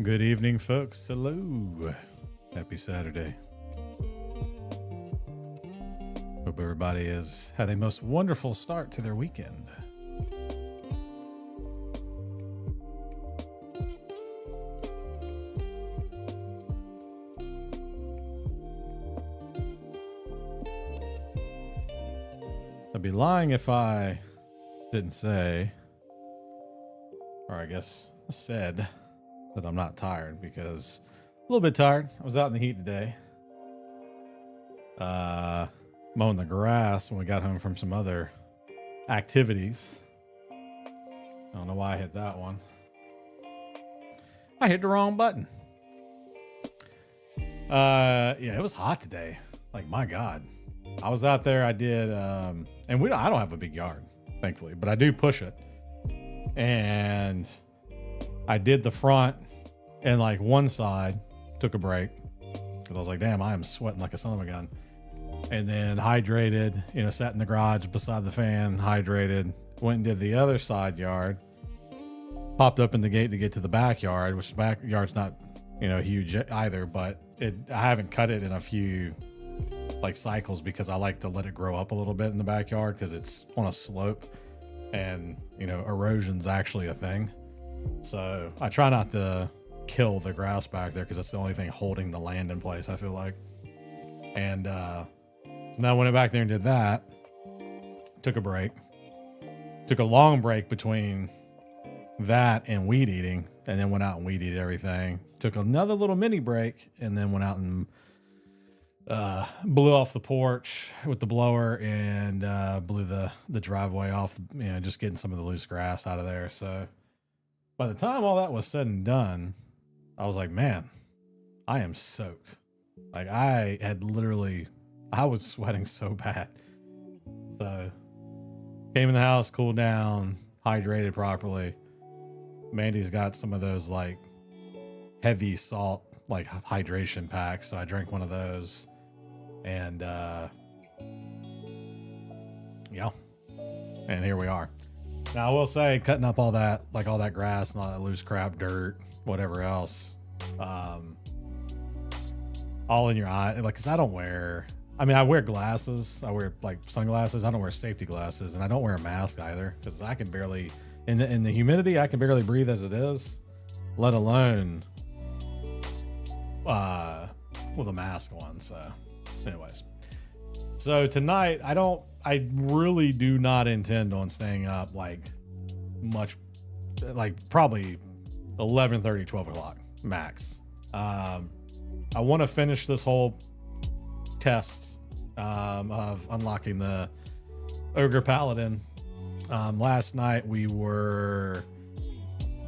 Good evening, folks. Hello. Happy Saturday. Hope everybody has had a most wonderful start to their weekend. I'd be lying if I didn't say, or I guess said, that I'm not tired, because a little bit tired. I was out in the heat today, mowing the grass when we got home from some other activities. I don't know why I hit that one. I hit the wrong button. Yeah, it was hot today. Like, my God. I was out there. I did, and I don't have a big yard, thankfully, but I do push it. And I did the front and like one side, took a break because I was like, damn, I am sweating like a son of a gun. And then hydrated, sat in the garage beside the fan, hydrated, went and did the other side yard, popped up in the gate to get to the backyard, which the backyard's not, huge either, but I haven't cut it in a few like cycles because I like to let it grow up a little bit in the backyard because it's on a slope and, erosion's actually a thing. So I try not to kill the grass back there because that's the only thing holding the land in place, I feel like. And so now I went back there and did that. Took a break. Took a long break between that and weed eating, and then went out and weed eated everything. Took another little mini break, and then went out and blew off the porch with the blower and blew the driveway off, just getting some of the loose grass out of there. So by the time all that was said and done, I was like, man, I am soaked. Like I was sweating so bad. So came in the house, cooled down, hydrated properly. Mandy's got some of those like heavy salt, like hydration packs. So I drank one of those and yeah, and here we are. Now I will say, cutting up all that grass and all that loose crap, dirt, whatever else, all in your eye. Like, cause I wear glasses. I wear like sunglasses. I don't wear safety glasses, and I don't wear a mask either. Cause I can barely, in the humidity, I can barely breathe as it is, let alone, with a mask on. So anyways, so tonight I really do not intend on staying up like much, like probably 11:30, 12 o'clock max. I want to finish this whole test of unlocking the Ogre Paladin. Last night we were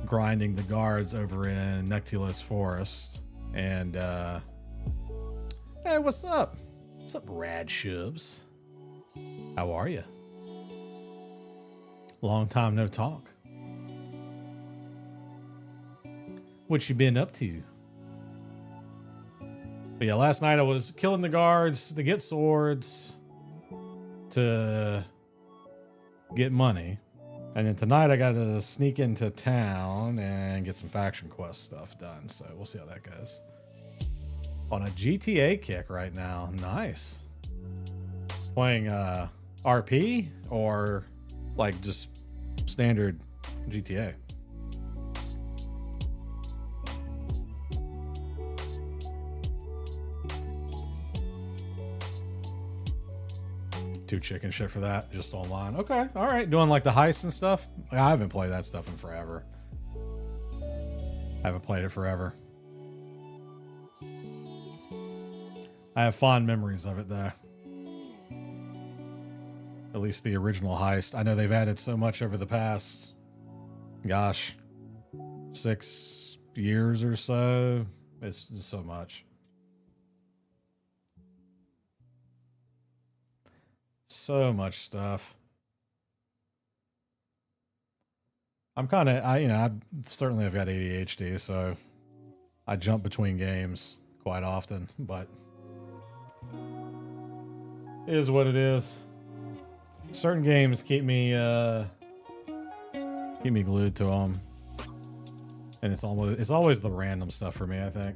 grinding the guards over in Nectulus Forest, and hey, what's up? What's up, Rad Shubs? How are you? Long time no talk. What you been up to? But yeah, last night I was killing the guards to get swords, to get money. And then tonight I got to sneak into town and get some faction quest stuff done. So we'll see how that goes. On a GTA kick right now. Nice. Playing RP or like just standard GTA? Too chicken shit for that, just online. Okay, all right. Doing like the heists and stuff. I haven't played that stuff in forever. I haven't played it forever. I have fond memories of it though. At least the original heist. I know they've added so much over the past, gosh, 6 years or so. It's just so much. So much stuff. I'm kind of, I certainly have got ADHD, so I jump between games quite often, but it is what it is. Certain games keep me glued to them. And it's always the random stuff for me, I think.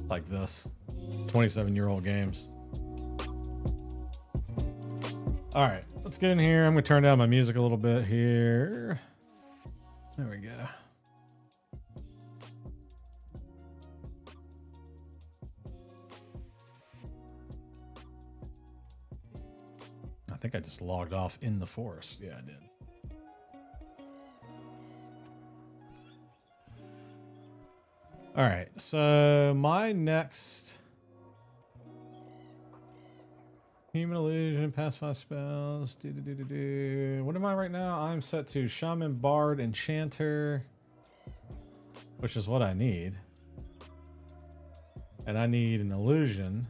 Like this. 27-year-old games. All right, let's get in here. I'm gonna turn down my music a little bit here. There we go. I think I just logged off in the forest. Yeah, I did. All right, so my next human illusion, pacify spells. What am I right now? I'm set to Shaman, Bard, Enchanter, which is what I need. And I need an illusion.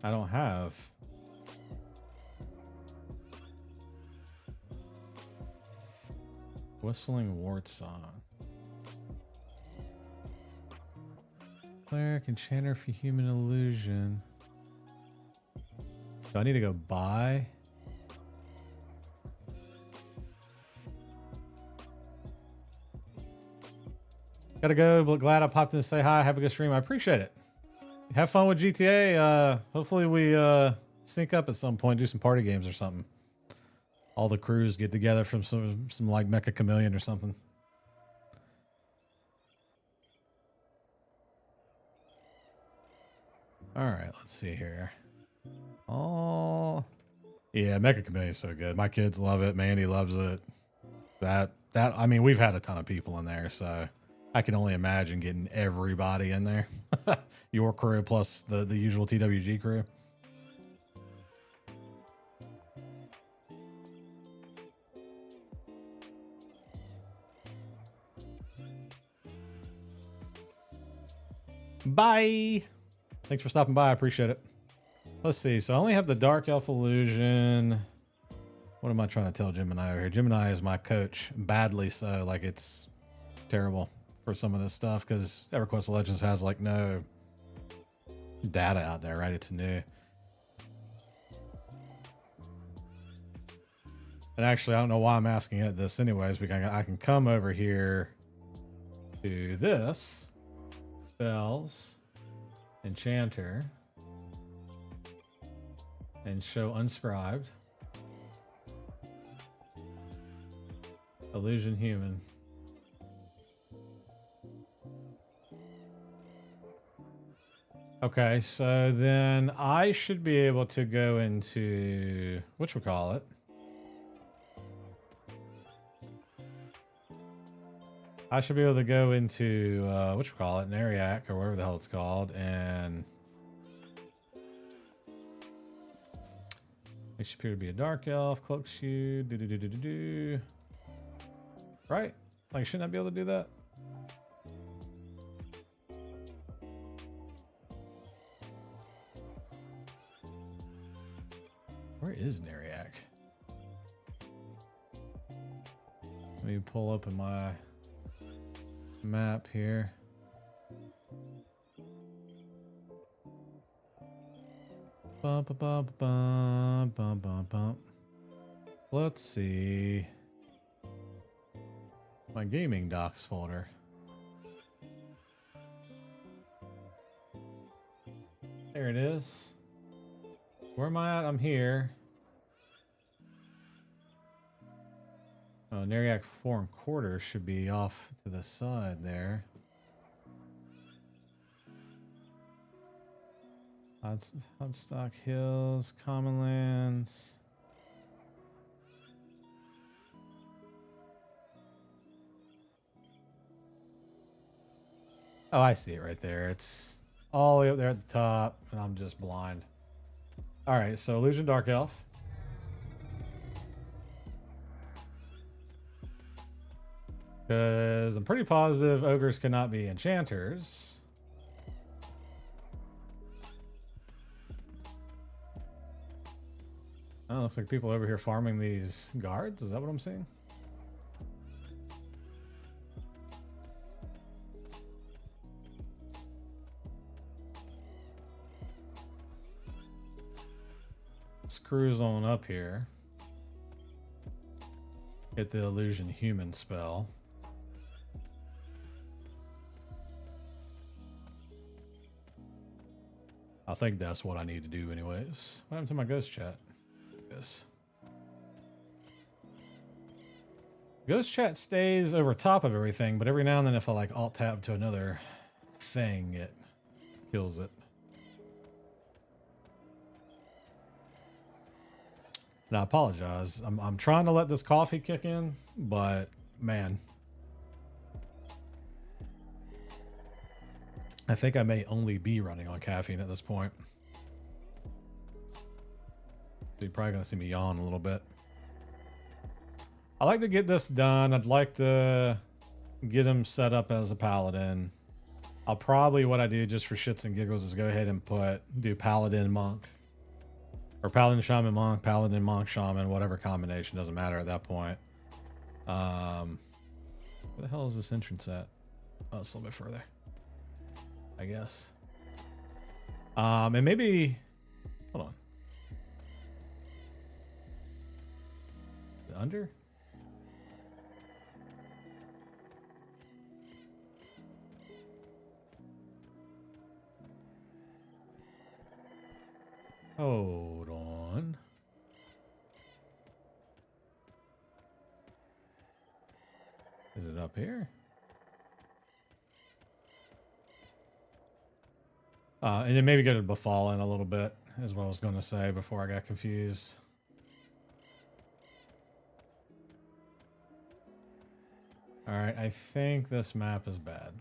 I don't have. Whistling Wart Song. Cleric, Enchanter for Human Illusion. Do I need to go buy? Gotta go, but glad I popped in to say hi. Have a good stream. I appreciate it. Have fun with GTA. Hopefully we sync up at some point, do some party games or something. All the crews get together from some like Mecha Chameleon or something. All right, let's see here. Oh, yeah, Mecha Chameleon is so good. My kids love it. Mandy loves it. I mean, we've had a ton of people in there, so I can only imagine getting everybody in there. Your crew plus the usual TWG crew. Bye. Thanks for stopping by. I appreciate it. Let's see. So I only have the Dark Elf Illusion. What am I trying to tell Gemini over here? Gemini is my coach. Badly so. Like, it's terrible for some of this stuff because EverQuest Legends has like no data out there, right? It's new. And actually, I don't know why I'm asking it this anyways, because I can come over here to this. Spells, Enchanter, and show unscribed. Illusion Human. Okay, so then I should be able to go into whatchamacallit. I should be able to go into whatchamacallit, Nariak, or whatever the hell it's called, and makes you appear to be a dark elf, cloaks you, right? Like, shouldn't I be able to do that? Where is Nariak? Let me pull open my map here. Bum, bum, bum, bum, bum, bum, bum. Let's see. My gaming docs folder. There it is. So where am I at? I'm here. Oh, Nariak 4 1/4 should be off to the side there. Hotstock Hills, Commonlands. Oh, I see it right there. It's all the way up there at the top, and I'm just blind. All right, so Illusion Dark Elf. Because I'm pretty positive ogres cannot be enchanters. Oh, looks like people over here farming these guards. Is that what I'm seeing? Let's cruise on up here. Get the illusion human spell. I think that's what I need to do anyways. What happened to my ghost chat? Yes. Ghost chat stays over top of everything, but every now and then if I like alt tab to another thing, it kills it. And I apologize. I'm trying to let this coffee kick in, but man. I think I may only be running on caffeine at this point. So you're probably gonna see me yawn a little bit. I like to get this done. I'd like to get him set up as a paladin. I'll probably, what I do just for shits and giggles is go ahead and do paladin monk. Or paladin shaman monk, paladin monk shaman, whatever combination, doesn't matter at that point. Where the hell is this entrance at? Oh, it's a little bit further, I guess. And maybe, hold on. Is it under? Hold on. Is it up here? And then maybe go to Befallen a little bit, is what I was going to say before I got confused. All right, I think this map is bad.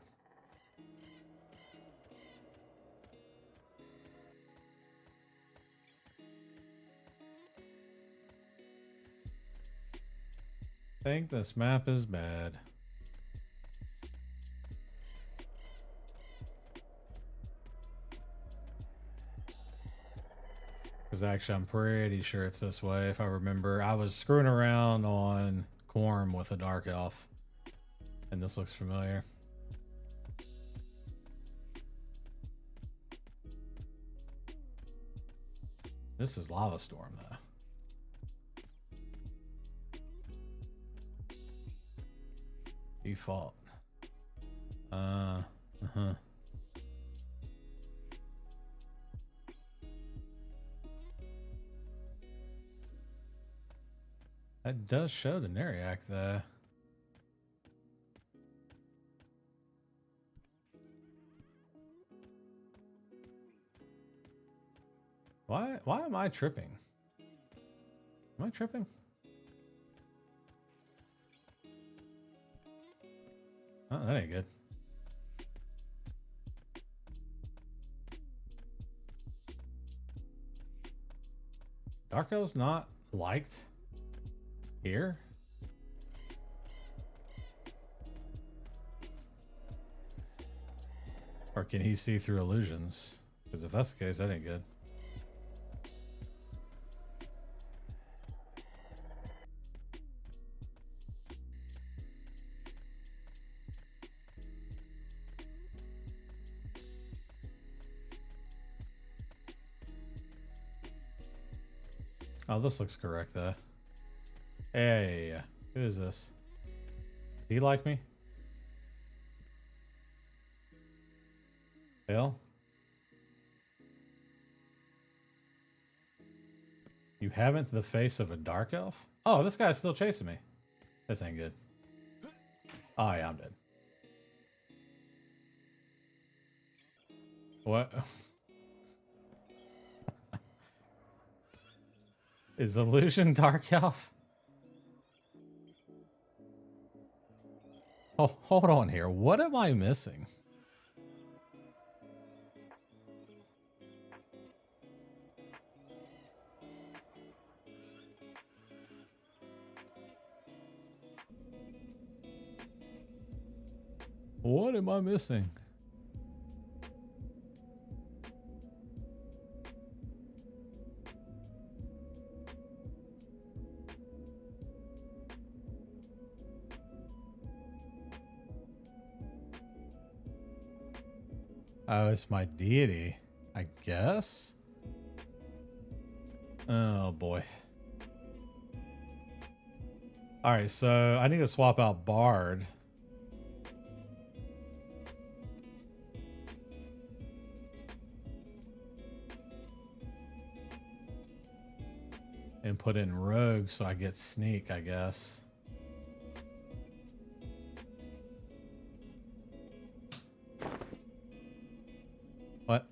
I think this map is bad. Because actually, I'm pretty sure it's this way. If I remember, I was screwing around on Quorum with a Dark Elf. And this looks familiar. This is Lava Storm, though. Default. That does show the Neriac though. Why am I tripping? Am I tripping? Oh, that ain't good. Darko's not liked here. Or can he see through illusions? Because if that's the case, that ain't good. Oh, this looks correct though. Hey, who is this? Does he like me? Hell? You haven't the face of a dark elf? Oh, this guy's still chasing me. This ain't good. Oh yeah, I'm dead. What? Is illusion dark elf? Oh, hold on here. What am I missing? What am I missing? Oh, it's my deity, I guess. Oh boy. All right, so I need to swap out Bard. And put in Rogue so I get Sneak, I guess. What?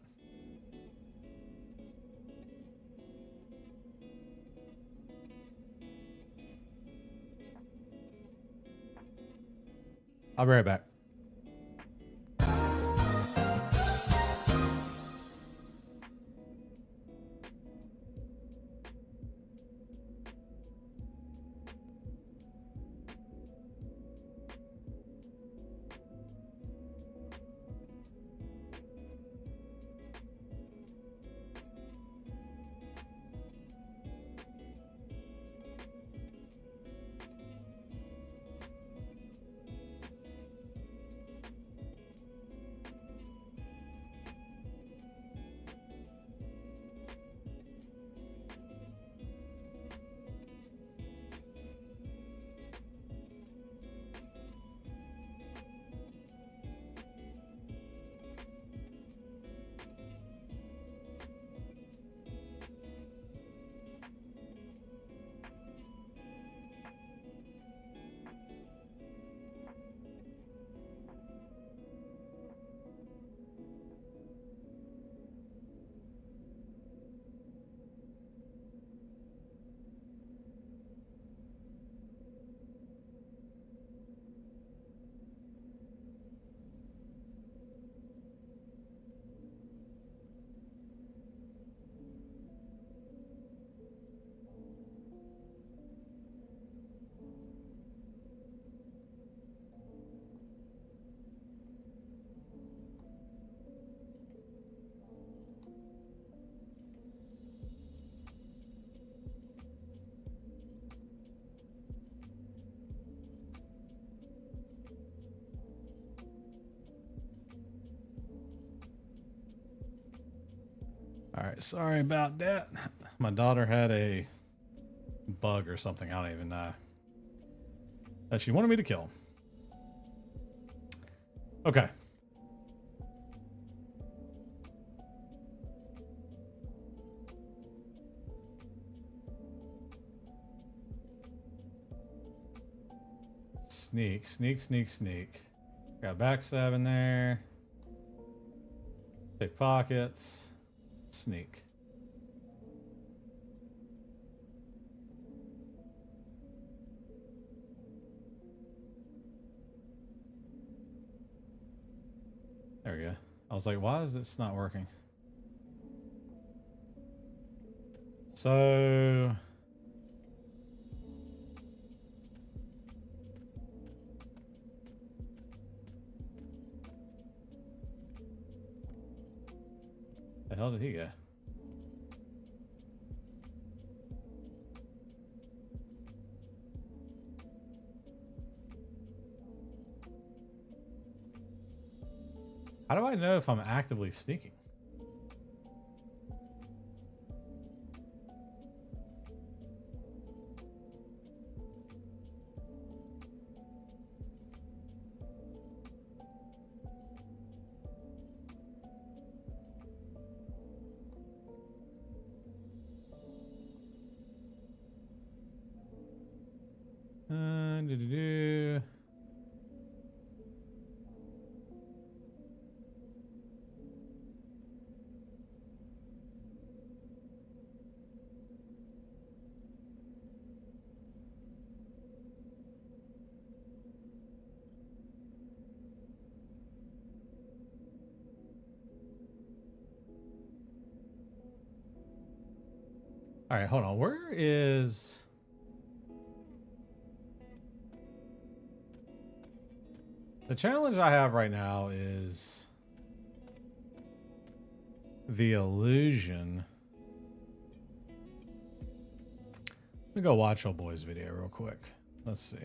I'll be right back. All right, sorry about that. My daughter had a bug or something, I don't even know, that she wanted me to kill. Okay. Sneak, sneak, sneak, sneak. Got backstab in there. Pick pockets. Sneak. There we go. I was like, why is this not working? So... the hell did he go? How do I know if I'm actively sneaking? Do-do-do. All right, hold on. Where is... the challenge I have right now is the illusion. Let me go watch old boy's video real quick. Let's see.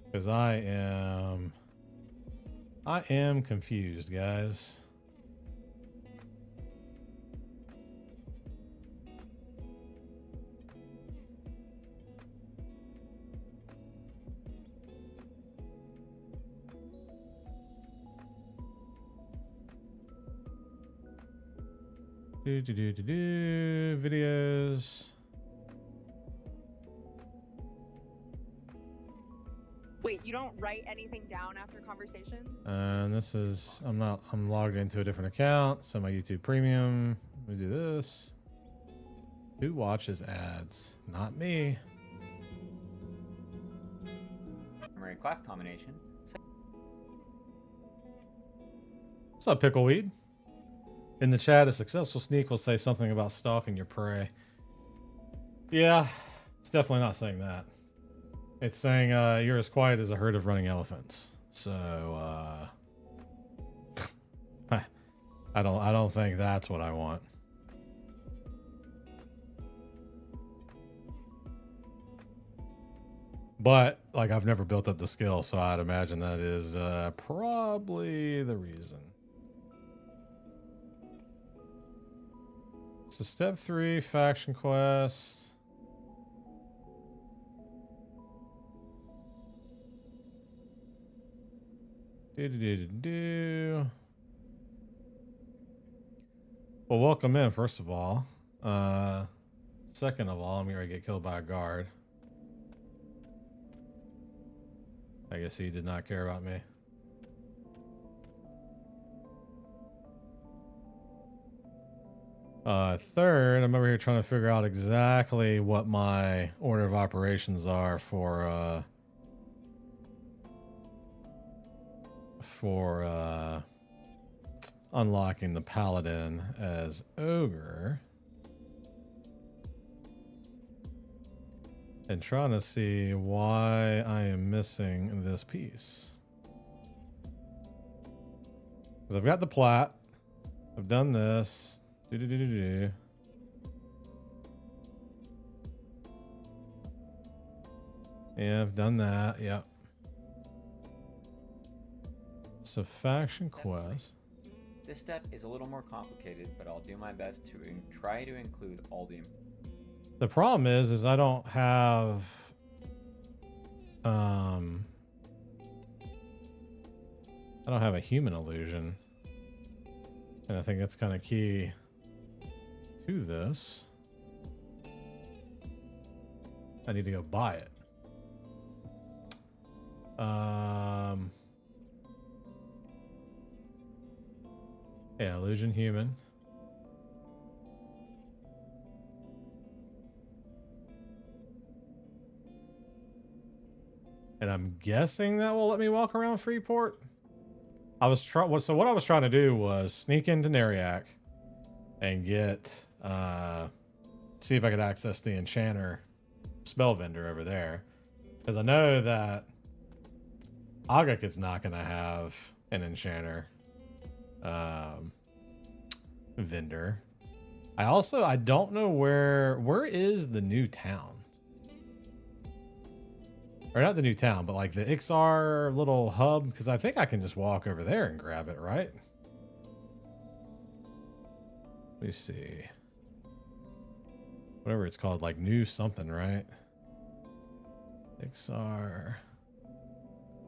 Because I am confused, guys. Videos. Wait, you don't write anything down after conversations? And this is, I'm logged into a different account. So my YouTube Premium. Let me do this. Who watches ads? Not me. Primary class combination. What's up, Pickleweed? In the chat, a successful sneak will say something about stalking your prey. Yeah, it's definitely not saying that. It's saying you're as quiet as a herd of running elephants. So I don't think that's what I want. But like I've never built up the skill, so I'd imagine that is probably the reason. So step 3, faction quest. Well, welcome in, first of all. Second of all, I'm going to get killed by a guard. I guess he did not care about me. Third, I'm over here trying to figure out exactly what my order of operations are for unlocking the Paladin as Ogre. And trying to see why I am missing this piece. Because I've got the plat. I've done this. Yeah, I've done that. Yep. So faction quest. This step is a little more complicated, but I'll do my best to try to include all the problem is I don't have I don't have a human illusion. And I think that's kind of key to this. I need to go buy it. Yeah, illusion human. And I'm guessing that will let me walk around Freeport. So what I was trying to do was sneak into Nariak and get see if I could access the enchanter spell vendor over there, because I know that Agak is not going to have an enchanter vendor. I don't know where is the new town, or not the new town, but like the Ixar little hub, because I think I can just walk over there and grab it, right? Let me see. Whatever it's called, like new something, right? Ixar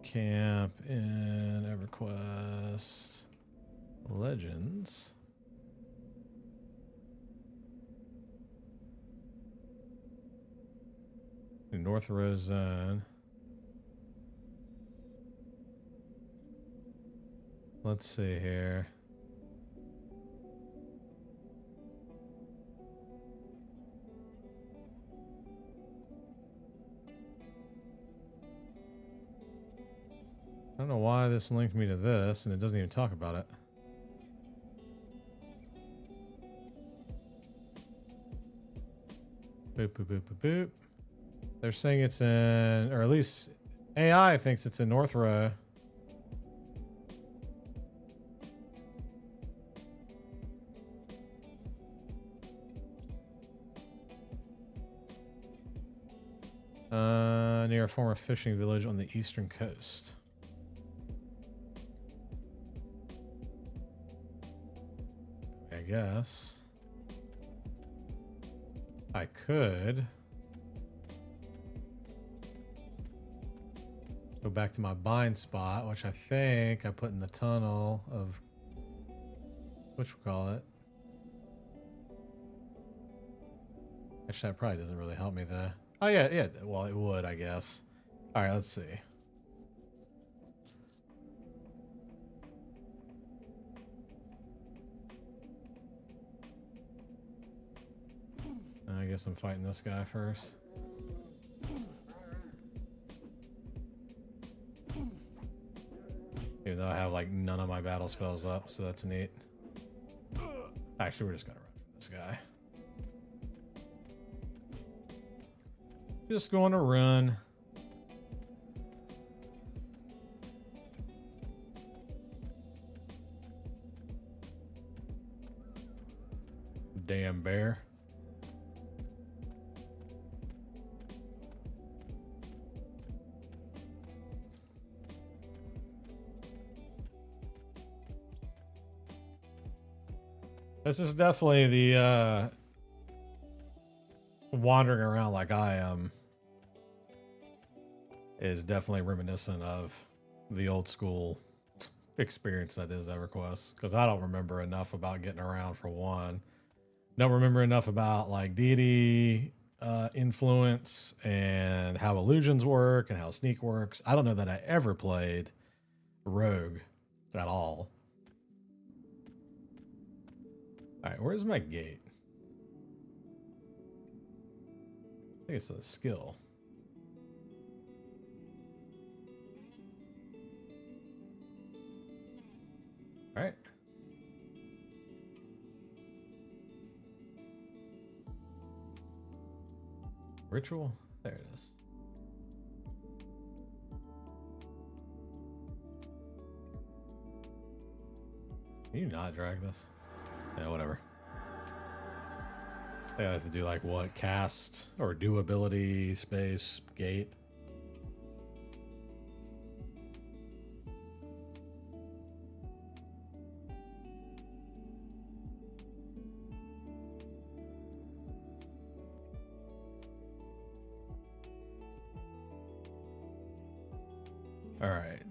camp in EverQuest Legends. North Row Zone. Let's see here. I don't know why this linked me to this, and it doesn't even talk about it. Boop, boop, boop, boop, boop. They're saying it's in, or at least AI thinks it's in North Row. Near a former fishing village on the eastern coast. I guess I could go back to my bind spot, which I think I put in the tunnel of whatchamacallit. Actually, that probably doesn't really help me there. Oh, yeah, yeah. Well, it would, I guess. All right, let's see. I guess I'm fighting this guy first. Even though I have like none of my battle spells up, so that's neat. Actually, we're just gonna run from this guy. Just going to run. Damn bear. This is definitely the wandering around like I am is definitely reminiscent of the old school experience that is EverQuest, because I don't remember enough about getting around for one. Don't remember enough about like deity influence and how illusions work and how sneak works. I don't know that I ever played rogue at all. All right, where's my gate? I think it's a skill. All right. Ritual? There it is. Can you not drag this? Yeah, whatever. I have to do like what? Cast or do ability, space, gate. All right.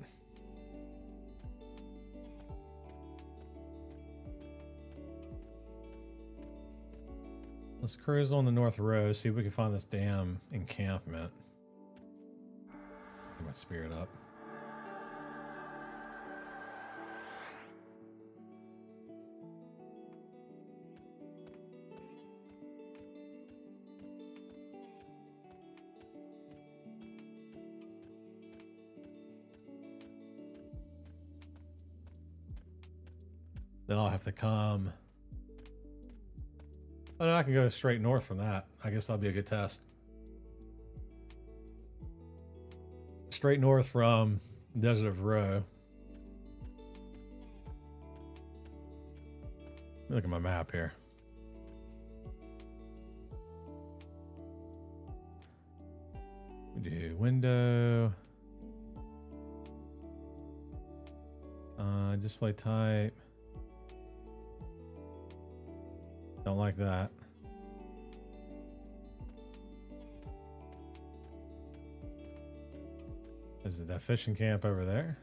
Let's cruise on the North Road, see if we can find this damn encampment. Get my spirit up. Then I'll have to come. Oh no, I can go straight north from that. I guess that'll be a good test. Straight north from Desert of Roe. Look at my map here. We do window. Display type. Don't like that. Is it that fishing camp over there?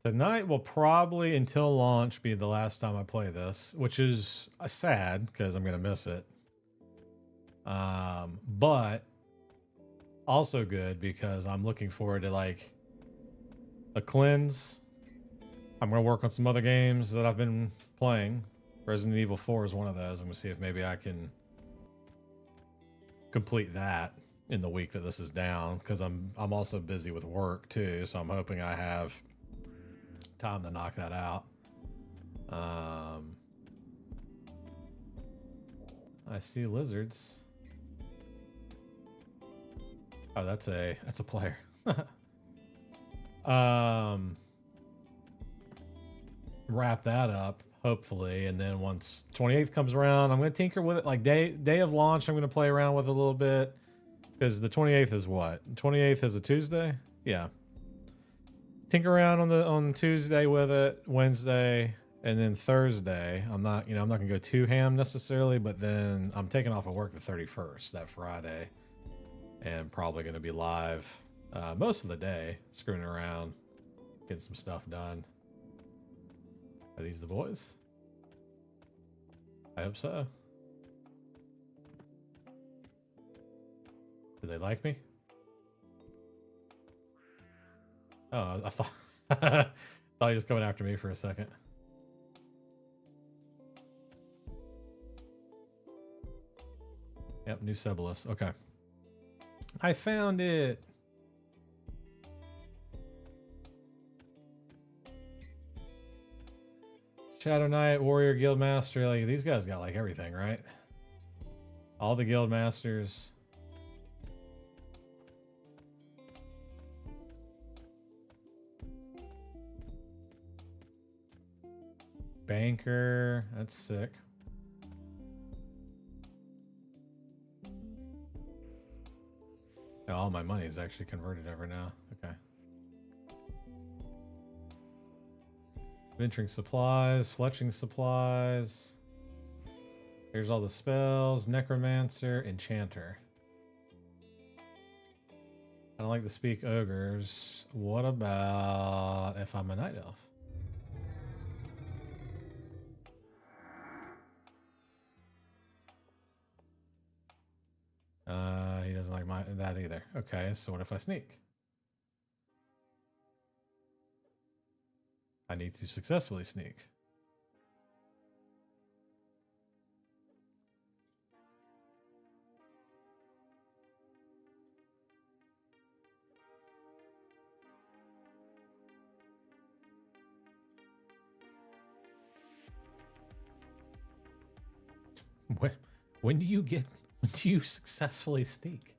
Tonight will probably, until launch, be the last time I play this, which is sad because I'm going to miss it. But also good because I'm looking forward to like a cleanse. I'm going to work on some other games that I've been playing. Resident Evil 4 is one of those. I'm going to see if maybe I can complete that in the week that this is down, because I'm also busy with work too, so I'm hoping I have time to knock that out. I see lizards. Oh, that's a player. Wrap that up hopefully, and then once 28th comes around, I'm gonna tinker with it. Like day of launch, I'm gonna play around with it a little bit, because the 28th is what? 28th is a Tuesday. Yeah. Tinker around on Tuesday with it, Wednesday, And then Thursday, I'm not gonna go too ham necessarily, but then I'm taking off of work the 31st, that Friday, and probably gonna be live most of the day, screwing around, getting some stuff done. Are these the boys? I hope so. Do they like me? Oh, I thought thought he was coming after me for a second. Yep, new Sibyllus. Okay. I found it. Shadow Knight, Warrior, Guildmaster. Like, these guys got like everything, right? All the Guildmasters. Banker. That's sick. Oh, all my money is actually converted over now. Okay. Venturing supplies, fletching supplies. Here's all the spells. Necromancer, Enchanter. I don't like to speak ogres. What about if I'm a night elf? He doesn't like that either. Okay, so what if I sneak? I need to successfully sneak. When do you successfully sneak?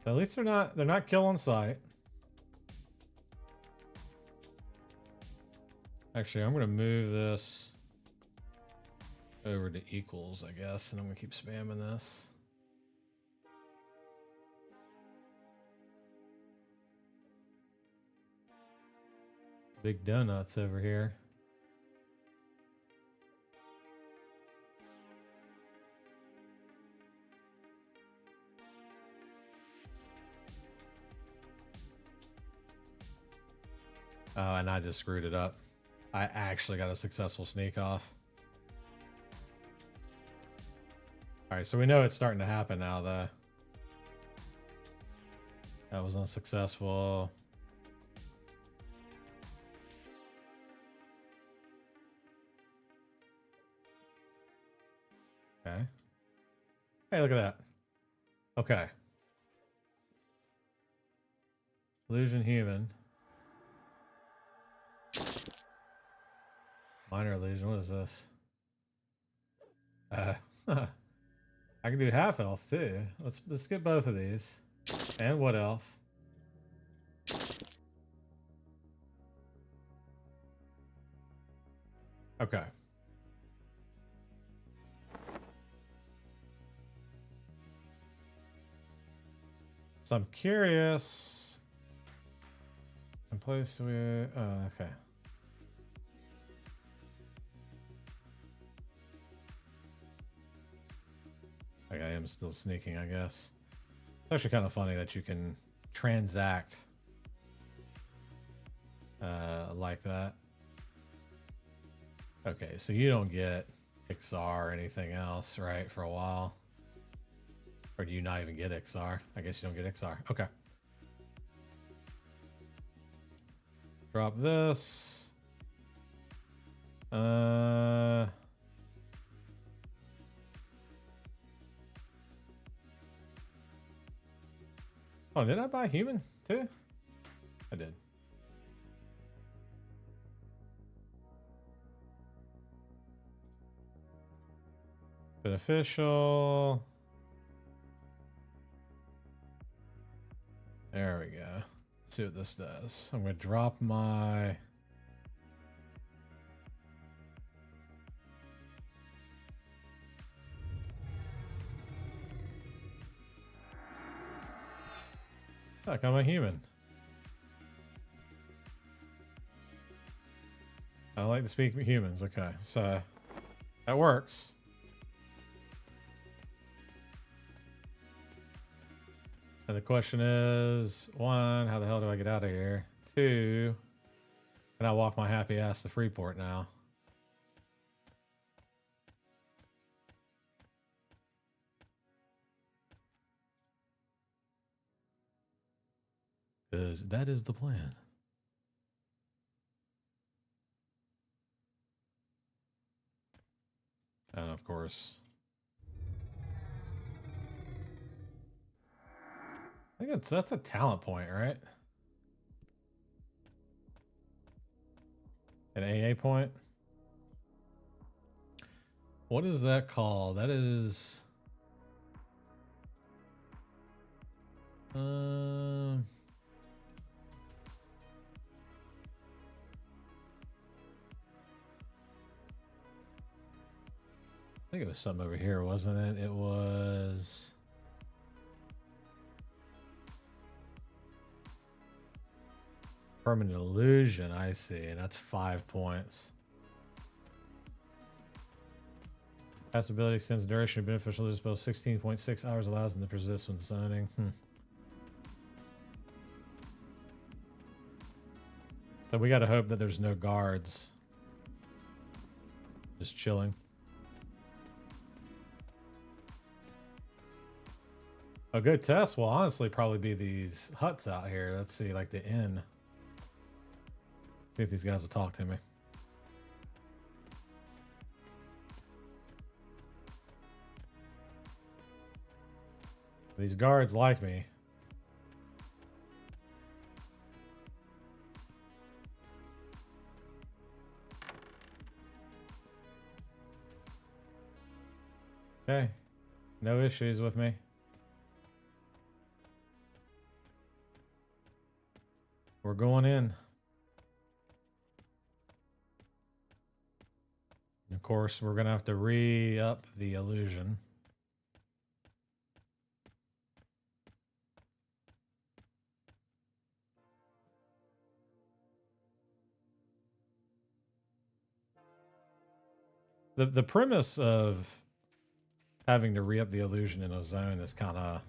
At least they're not kill on sight. Actually, I'm gonna move this over to equals, I guess, and I'm gonna keep spamming this. Big donuts over here. Oh, and I just screwed it up. I actually got a successful sneak off. All right, so we know it's starting to happen now, though. That was unsuccessful. Okay. Hey, look at that. Okay. Illusion human. Minor illusion. What is this? I can do half elf too. Let's get both of these. And what elf? Okay. So I'm curious. In place with okay. Okay, I am still sneaking, I guess. It's actually kind of funny that you can transact like that. Okay, so you don't get XR or anything else, right, for a while? Or do you not even get XR? I guess you don't get XR. Okay. Drop this. Oh, did I buy human too? I did. Beneficial. There we go. Let's see what this does. I'm going to drop my... Look, I'm a human. I like to speak with humans. Okay, so that works. And the question is, one, how the hell do I get out of here? Two, can I walk my happy ass to Freeport now? Because that is the plan. And of course, I think that's a talent point, right? An AA point. What is that called? That is I think it was something over here, wasn't it? It was permanent illusion. I see, and that's 5 points. Pass ability extends the duration of beneficial illusion spells 16.6 hours, allows them to persist when zoning. So we got to hope that there's no guards. Just chilling. A good test will honestly probably be these huts out here. Let's see, like the inn. See if these guys will talk to me. These guards like me. Okay. No issues with me. We're going in. Of course, we're going to have to re-up the illusion. The premise of having to re-up the illusion in a zone is kind of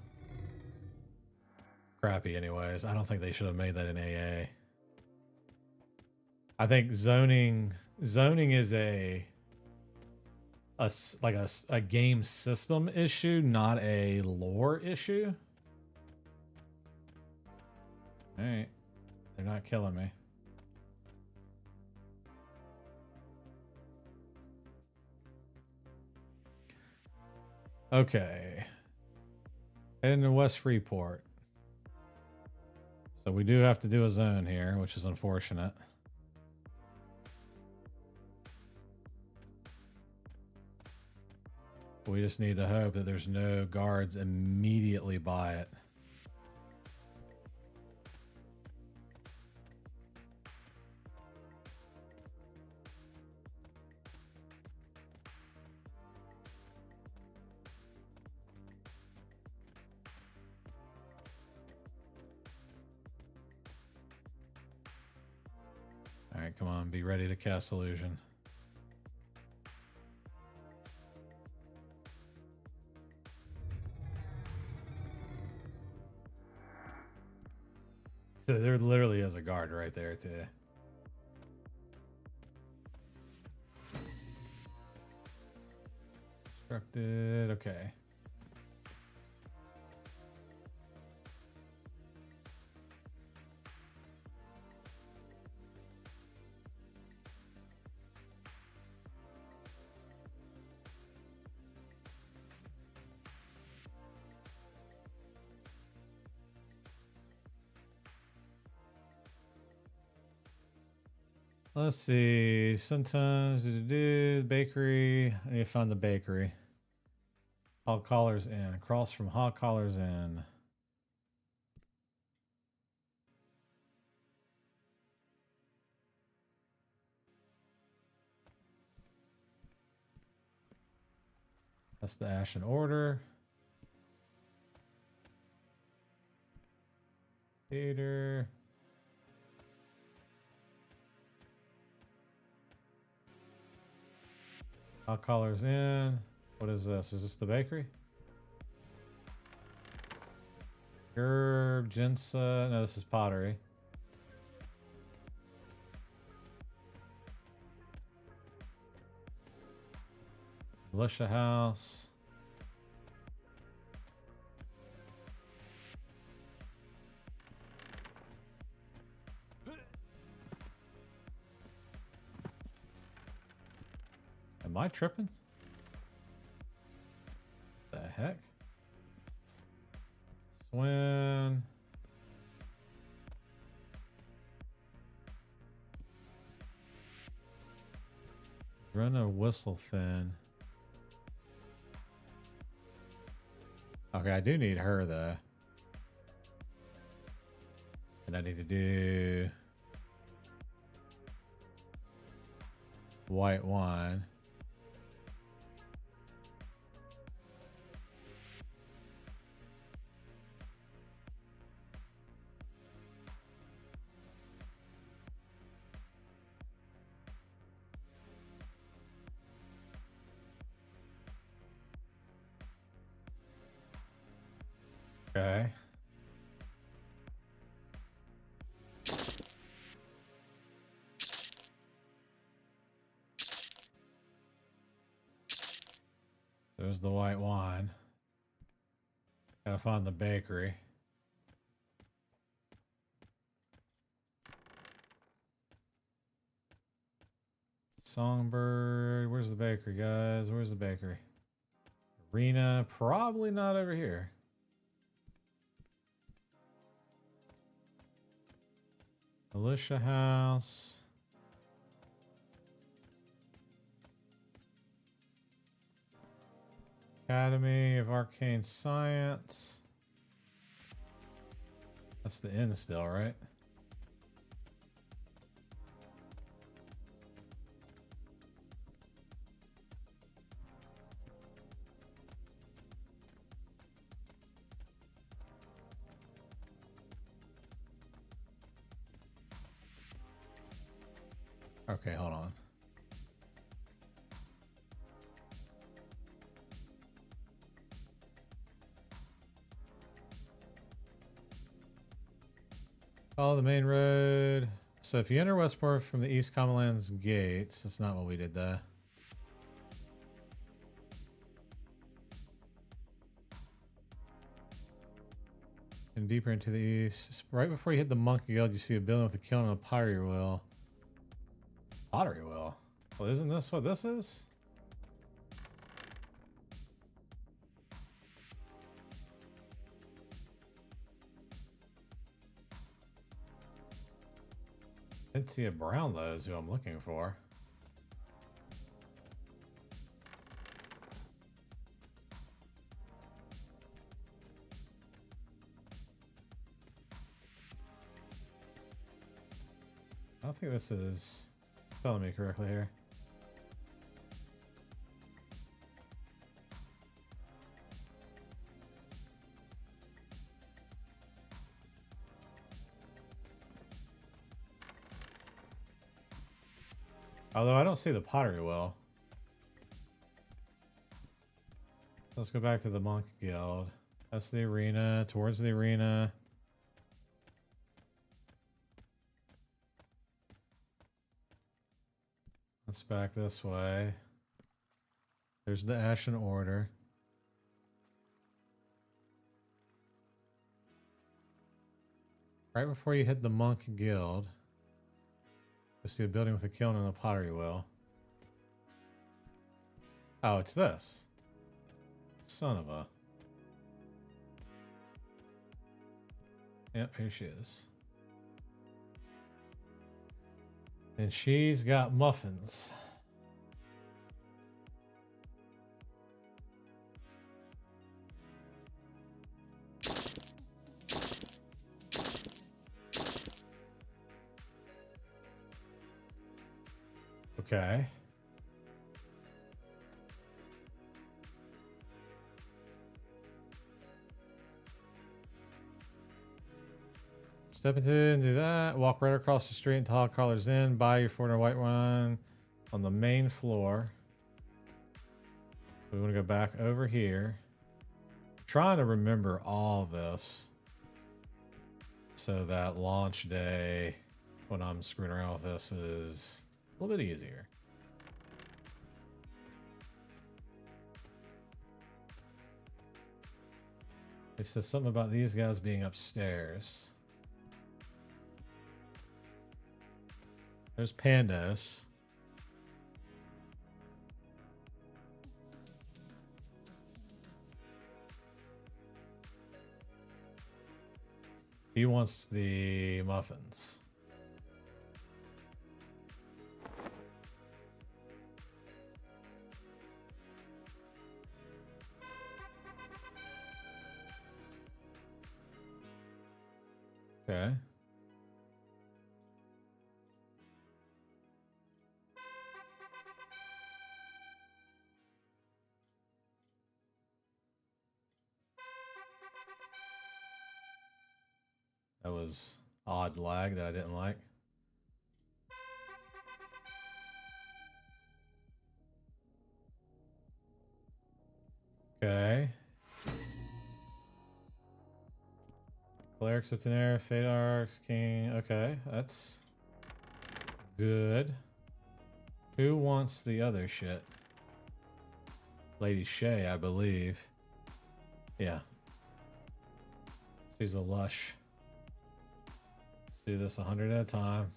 crappy anyways. I don't think they should have made that in AA. I think zoning is a game system issue, not a lore issue. All right. They're not killing me. Okay. Heading to West Freeport. So we do have to do a zone here, which is unfortunate. We just need to hope that there's no guards immediately by it. All right, come on, be ready to cast illusion. So there literally is a guard right there too. Constructed, okay. Let's see. Sometimes bakery. I need to find the bakery. Hog Collars Inn. Across from Hog Collars Inn. That's the Ashen Order. Theater. Hot collars in. What is this? Is this the bakery? Herb, Jinsa. No, this is pottery. Militia house. Am I tripping? The heck? Swin. Run a whistle thin. Okay, I do need her though. And I need to do white wine. Okay. There's the white wine. Gotta find the bakery. Songbird. Where's the bakery, guys? Where's the bakery? Arena. Probably not over here. Militia house. Academy of Arcane Science. That's the inn still, right? Okay, hold on. Follow the main road. So if you enter Westport from the East Commonlands gates, that's not what we did there. And deeper into the east. Right before you hit the Monkey Guild, you see a building with a kiln and a pottery wheel. Pottery wheel? Well, isn't this what this is? Cynthia Brown, though, is who I'm looking for. I don't think this is telling me correctly here. Although I don't see the pottery well. Let's go back to the Monk Guild. That's the arena, towards the arena. Let's back this way. There's the Ashen Order. Right before you hit the Monk Guild, you'll see a building with a kiln and a pottery wheel. Oh, it's this. Son of a... Yep, here she is. And she's got muffins. Okay. Step into and do that. Walk right across the street until Hog Collar's in. Buy your 400 white wine on the main floor. So we want to go back over here. I'm trying to remember all this so that launch day when I'm screwing around with this is a little bit easier. It says something about these guys being upstairs. There's Pandos. He wants the muffins. Okay. That was odd lag that I didn't like. Okay. Clerics of Tenerife, Fate Arcs, King. Okay, that's good. Who wants the other shit? Lady Shay, I believe. Yeah. She's a lush. Let's do this 100 at a time.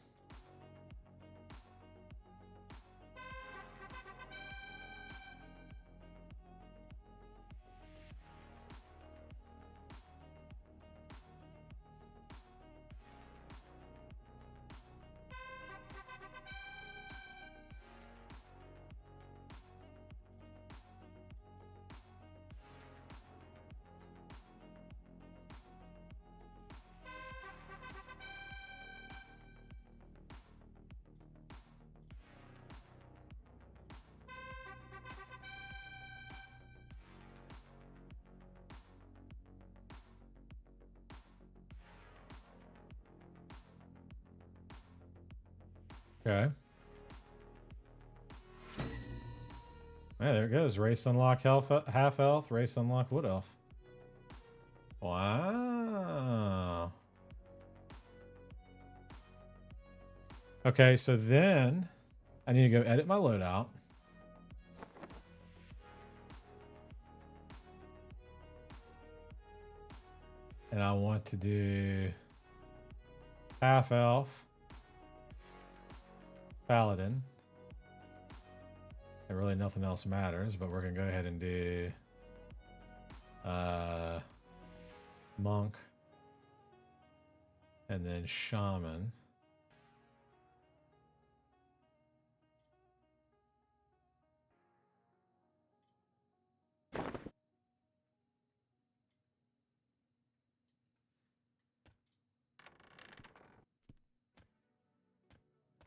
Okay. Yeah, there it goes. Race unlock half health. Race unlock wood elf. Wow. Okay, so then I need to go edit my loadout. And I want to do half elf. Paladin. And really nothing else matters, but we're gonna go ahead and do monk and then shaman.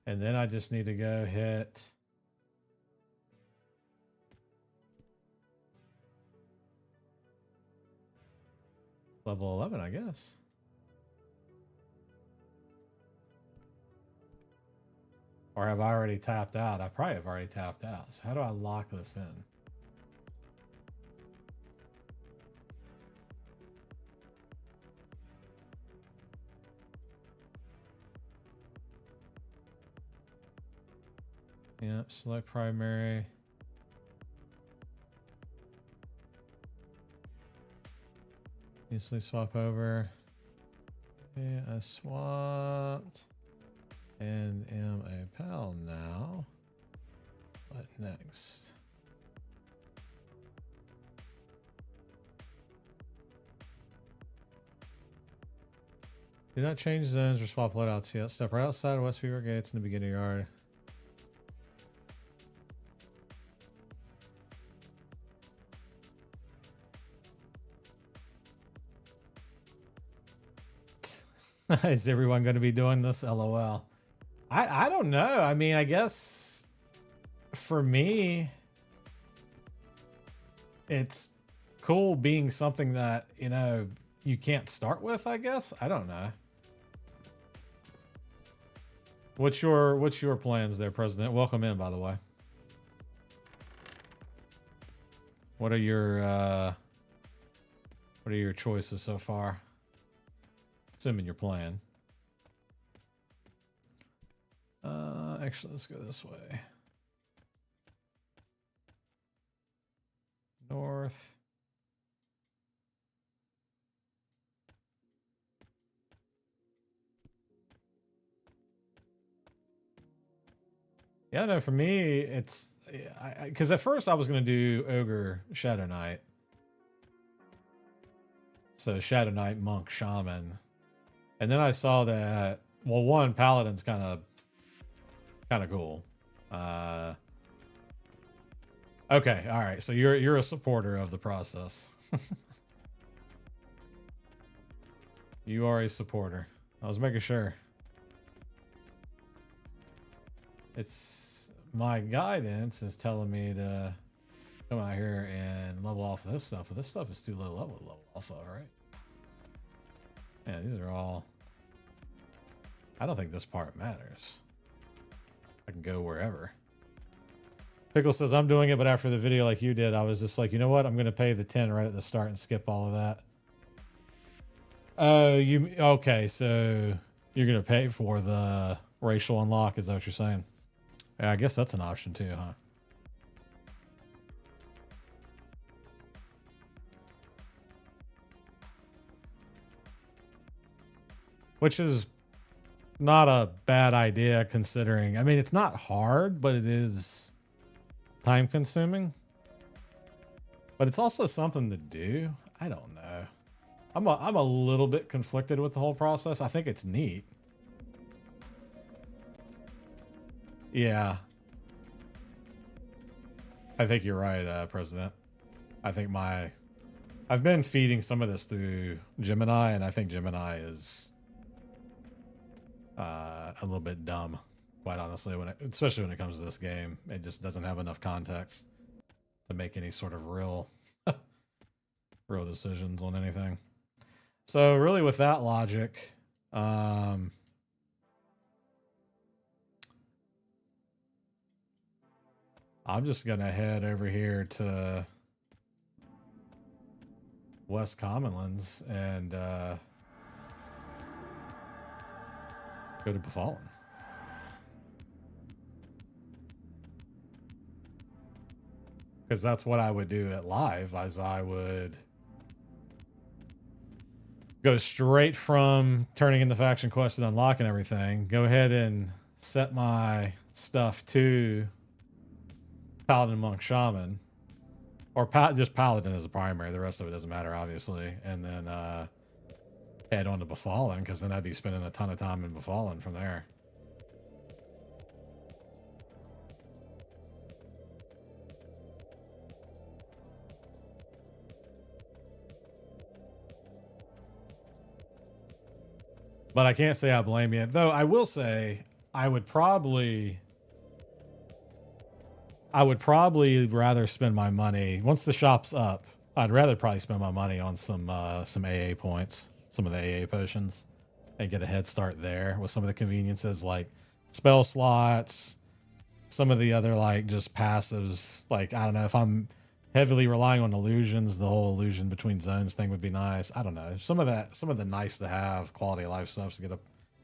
And then I just need to go hit level 11, I guess. Or have I already tapped out? I probably have already tapped out. So how do I lock this in? Yep, select primary. Easily swap over. Okay, I swapped and am a pal now. What next? Do not change zones or swap loadouts yet. Step right outside of Westfever Gates in the beginning yard. Is everyone going to be doing this? LOL. I don't know. I mean, I guess for me, it's cool being something that, you know, you can't start with, I guess. I don't know. What's your plans there, President? Welcome in, by the way. What are your choices so far? Assuming you're playing. Actually, let's go this way. North. Yeah, no, for me, it's because at first I was going to do Ogre Shadow Knight. So Shadow Knight, Monk, Shaman. And then I saw that, well, one, Paladin's kind of cool. Okay, all right. So you're a supporter of the process. You are a supporter. I was making sure. It's my guidance is telling me to come out here and level off of this stuff, but this stuff is too low level off of, right? Yeah, these are all. I don't think this part matters. I can go wherever. Pickle says I'm doing it, but after the video like you did, I was just like, you know what? I'm going to pay the 10 right at the start and skip all of that. Oh, okay? So you're going to pay for the racial unlock? Is that what you're saying? Yeah, I guess that's an option too, huh? Which is not a bad idea considering, I mean, it's not hard, but it is time consuming. But it's also something to do. I don't know. I'm a little bit conflicted with the whole process. I think it's neat. Yeah. I think you're right, President. I think I've been feeding some of this through Gemini, and I think Gemini is a little bit dumb, quite honestly, especially when it comes to this game. It just doesn't have enough context to make any sort of real decisions on anything. So really with that logic, I'm just gonna head over here to West Commonlands and go to Befallen. Because that's what I would do at live, as I would go straight from turning in the faction quest and unlocking everything, go ahead and set my stuff to Paladin, Monk, Shaman, or just Paladin as a primary. The rest of it doesn't matter, obviously. And then head on to Befallen, because then I'd be spending a ton of time in Befallen from there. But I can't say I blame you. Though I will say I would probably rather spend my money once the shop's up. I'd rather probably spend my money on some AA points, some of the AA potions, and get a head start there with some of the conveniences like spell slots, some of the other like just passives. Like, I don't know, if I'm heavily relying on illusions, the whole illusion between zones thing would be nice. I don't know, some of the nice to have quality of life stuff to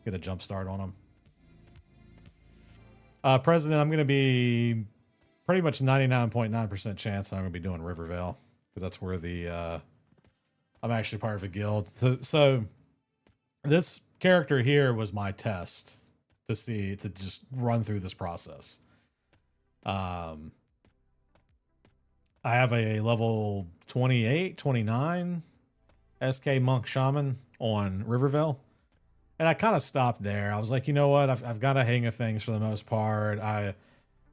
get a jump start on them. President, I'm going to be pretty much 99.9% chance I'm going to be doing Rivervale, because that's where I'm actually part of a guild. So this character here was my test to just run through this process. I have a level 28, 29 SK Monk Shaman on Rivervale. And I kind of stopped there. I was like, you know what? I've got a hang of things for the most part. I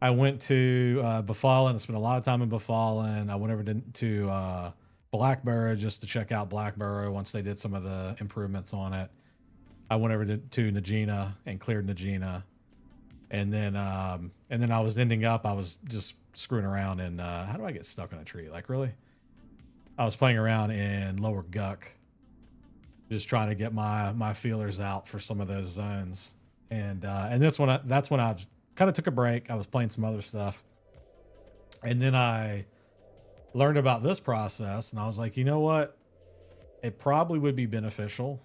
went to Befallen. I spent a lot of time in Befallen. I went over to Blackburrow just to check out Blackburrow once they did some of the improvements on it. I went over to Najina and cleared Najina. And then I was ending up, I was just screwing around in, how do I get stuck on a tree? Like, really? I was playing around in Lower Guck, just trying to get my feelers out for some of those zones. And that's when I kind of took a break. I was playing some other stuff, and then I learned about this process, and I was like, you know what? It probably would be beneficial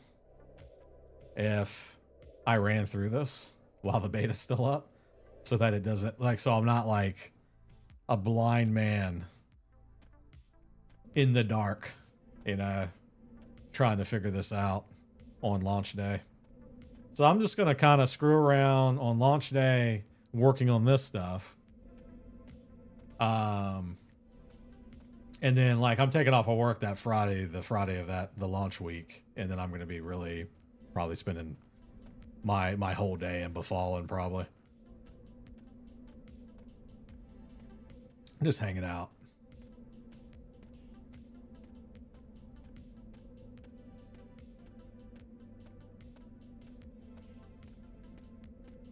if I ran through this while the beta's still up, so that it doesn't so I'm not like a blind man in the dark, trying to figure this out on launch day. So I'm just going to kind of screw around on launch day working on this stuff. And then I'm taking off of work that Friday, the Friday of the launch week. And then I'm going to be really probably spending my whole day in Befallen probably. Just hanging out.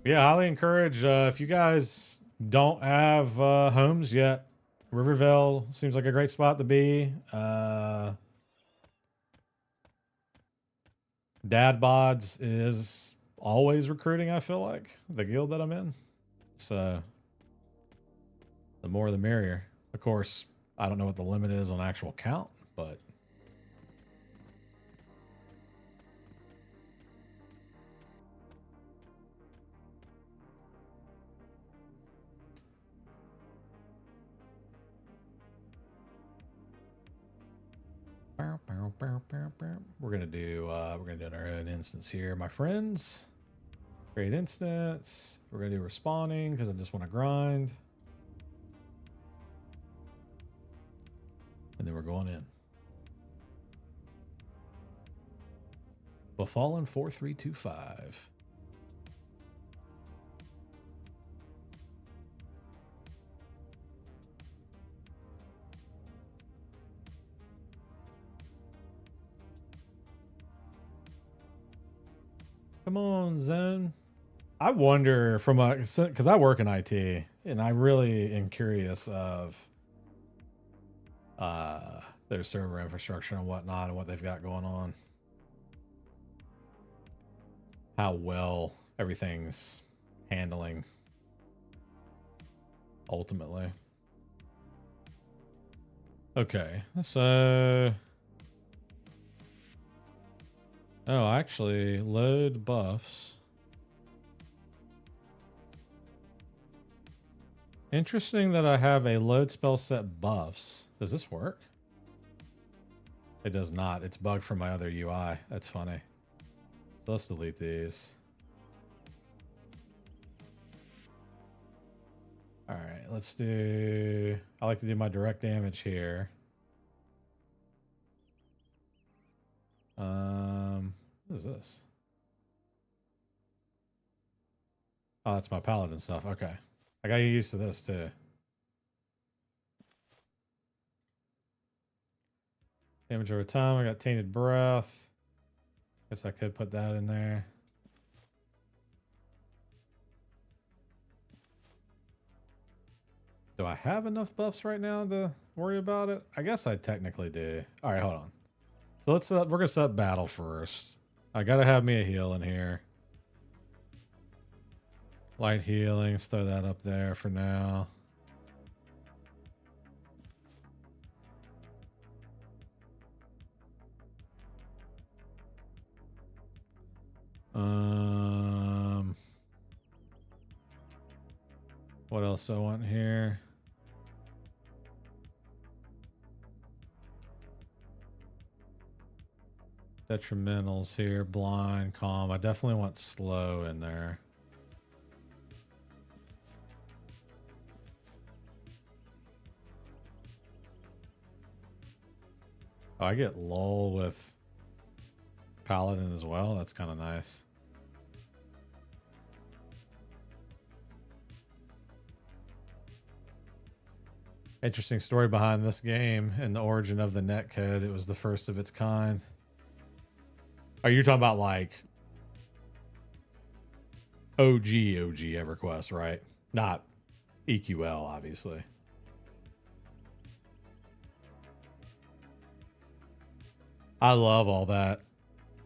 Yeah, highly encourage if you guys don't have homes yet. Rivervale seems like a great spot to be. Dad Bods is always recruiting, I feel like, the guild that I'm in. So the more the merrier. Of course, I don't know what the limit is on actual count, but we're gonna do our own instance here, my friends. Create instance. We're gonna do respawning because I just want to grind, and then we're going in. Befallen 4325. Come on, Zone. I wonder because I work in IT, and I really am curious of their server infrastructure and whatnot and what they've got going on. How well everything's handling ultimately. Okay, so actually load buffs. Interesting that I have a load spell set buffs. Does this work? It does not. It's bugged from my other UI. That's funny. So let's delete these. All right, let's do... I like to do my direct damage here. What is this? Oh, that's my Paladin stuff. Okay. I got used to this too. Damage over time. I got Tainted Breath. Guess I could put that in there. Do I have enough buffs right now to worry about it? I guess I technically do. All right, hold on. So we're gonna set battle first. I gotta have me a heal in here. Light healing, let's throw that up there for now. What else I want here? Detrimentals here, blind, calm. I definitely want slow in there. Oh, I get lull with Paladin as well. That's kind of nice. Interesting story behind this game and the origin of the netcode. It was the first of its kind. Are you talking about like OG EverQuest, right? Not EQL, obviously. I love all that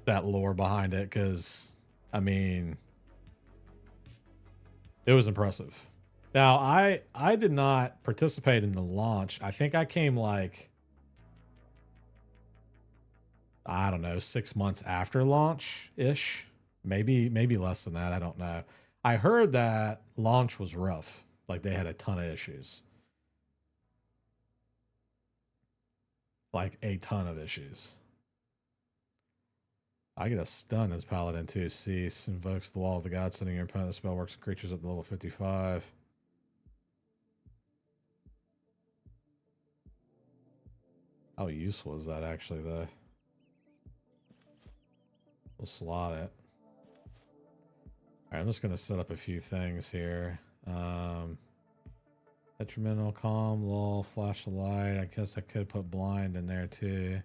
lore behind it because, I mean, It was impressive. Now, I did not participate in the launch. I think I came like, I don't know, 6 months after launch ish. Maybe less than that. I don't know. I heard that launch was rough. Like they had a ton of issues. Like a ton of issues. I get a stun as Paladin too. Cease invokes the wall of the god sitting your opponent. The spell works on creatures up to level 55. How useful is that actually though? We'll slot it. Alright, I'm just gonna set up a few things here. Detrimental, calm, lull, flash of light. I guess I could put blind in there too.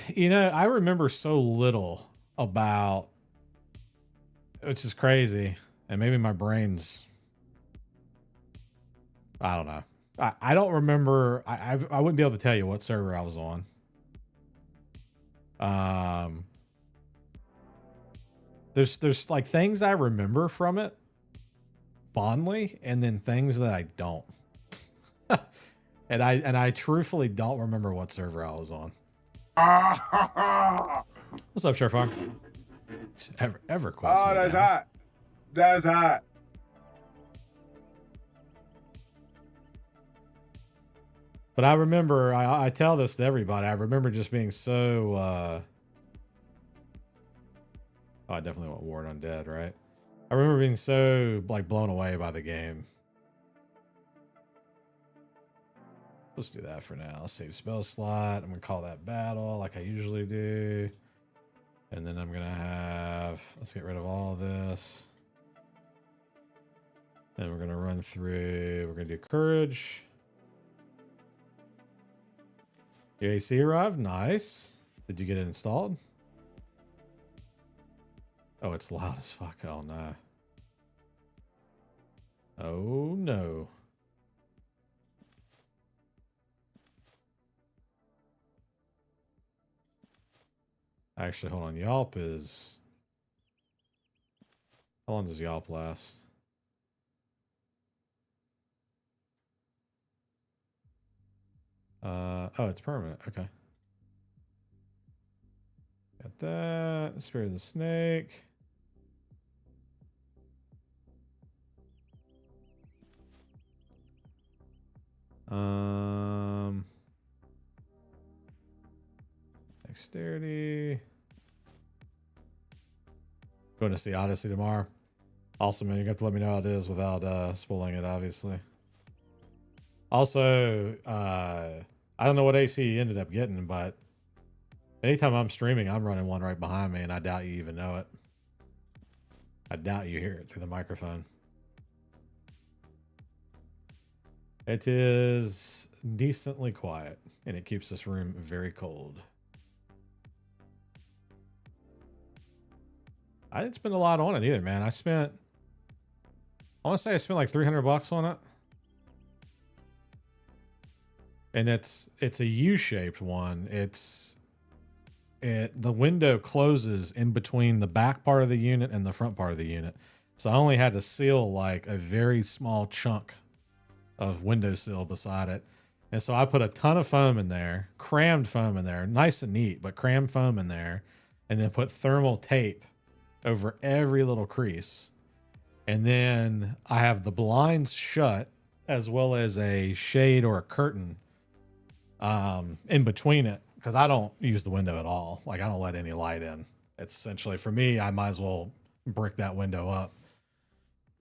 You know, I remember so little about, which is crazy, and maybe my brain's, I don't know. I don't remember. I wouldn't be able to tell you what server I was on. There's like things I remember from it fondly, and then things that I don't. and I truthfully don't remember what server I was on. What's up, Sheriff Farm? It's EverQuest. Oh, that's hot. That's hot. But I remember, I tell this to everybody. I remember just being so. Oh, I definitely want Ward Undead, right? I remember being so like blown away by the game. Let's do that for now. Let's save spell slot. I'm gonna call that battle like I usually do. And then I'm gonna have, let's get rid of all this. And we're gonna run through, we're gonna do courage. Your AC arrived, nice. Did you get it installed? Oh, it's loud as fuck. Oh no. Oh no. Actually, hold on. Yelp is... How long does Yelp last? Oh, it's permanent. Okay. Got that. Spirit of the Snake. Dexterity. Going to see Odyssey tomorrow. Awesome, man. You have to let me know how it is without spoiling it, obviously. Also, I don't know what AC you ended up getting, but anytime I'm streaming, I'm running one right behind me, and I doubt you even know it. I doubt you hear it through the microphone. It is decently quiet, and it keeps this room very cold. I didn't spend a lot on it either, man. I want to say I spent like $300 on it. And it's a U-shaped one. The window closes in between the back part of the unit and the front part of the unit. So I only had to seal like a very small chunk of windowsill beside it. And so I put a ton of foam in there, crammed foam in there, nice and neat, but crammed foam in there, and then put thermal tape over every little crease. And then I have the blinds shut as well as a shade or a curtain in between it, because I don't use the window at all. Like I don't let any light in. It's essentially, for me, I might as well brick that window up.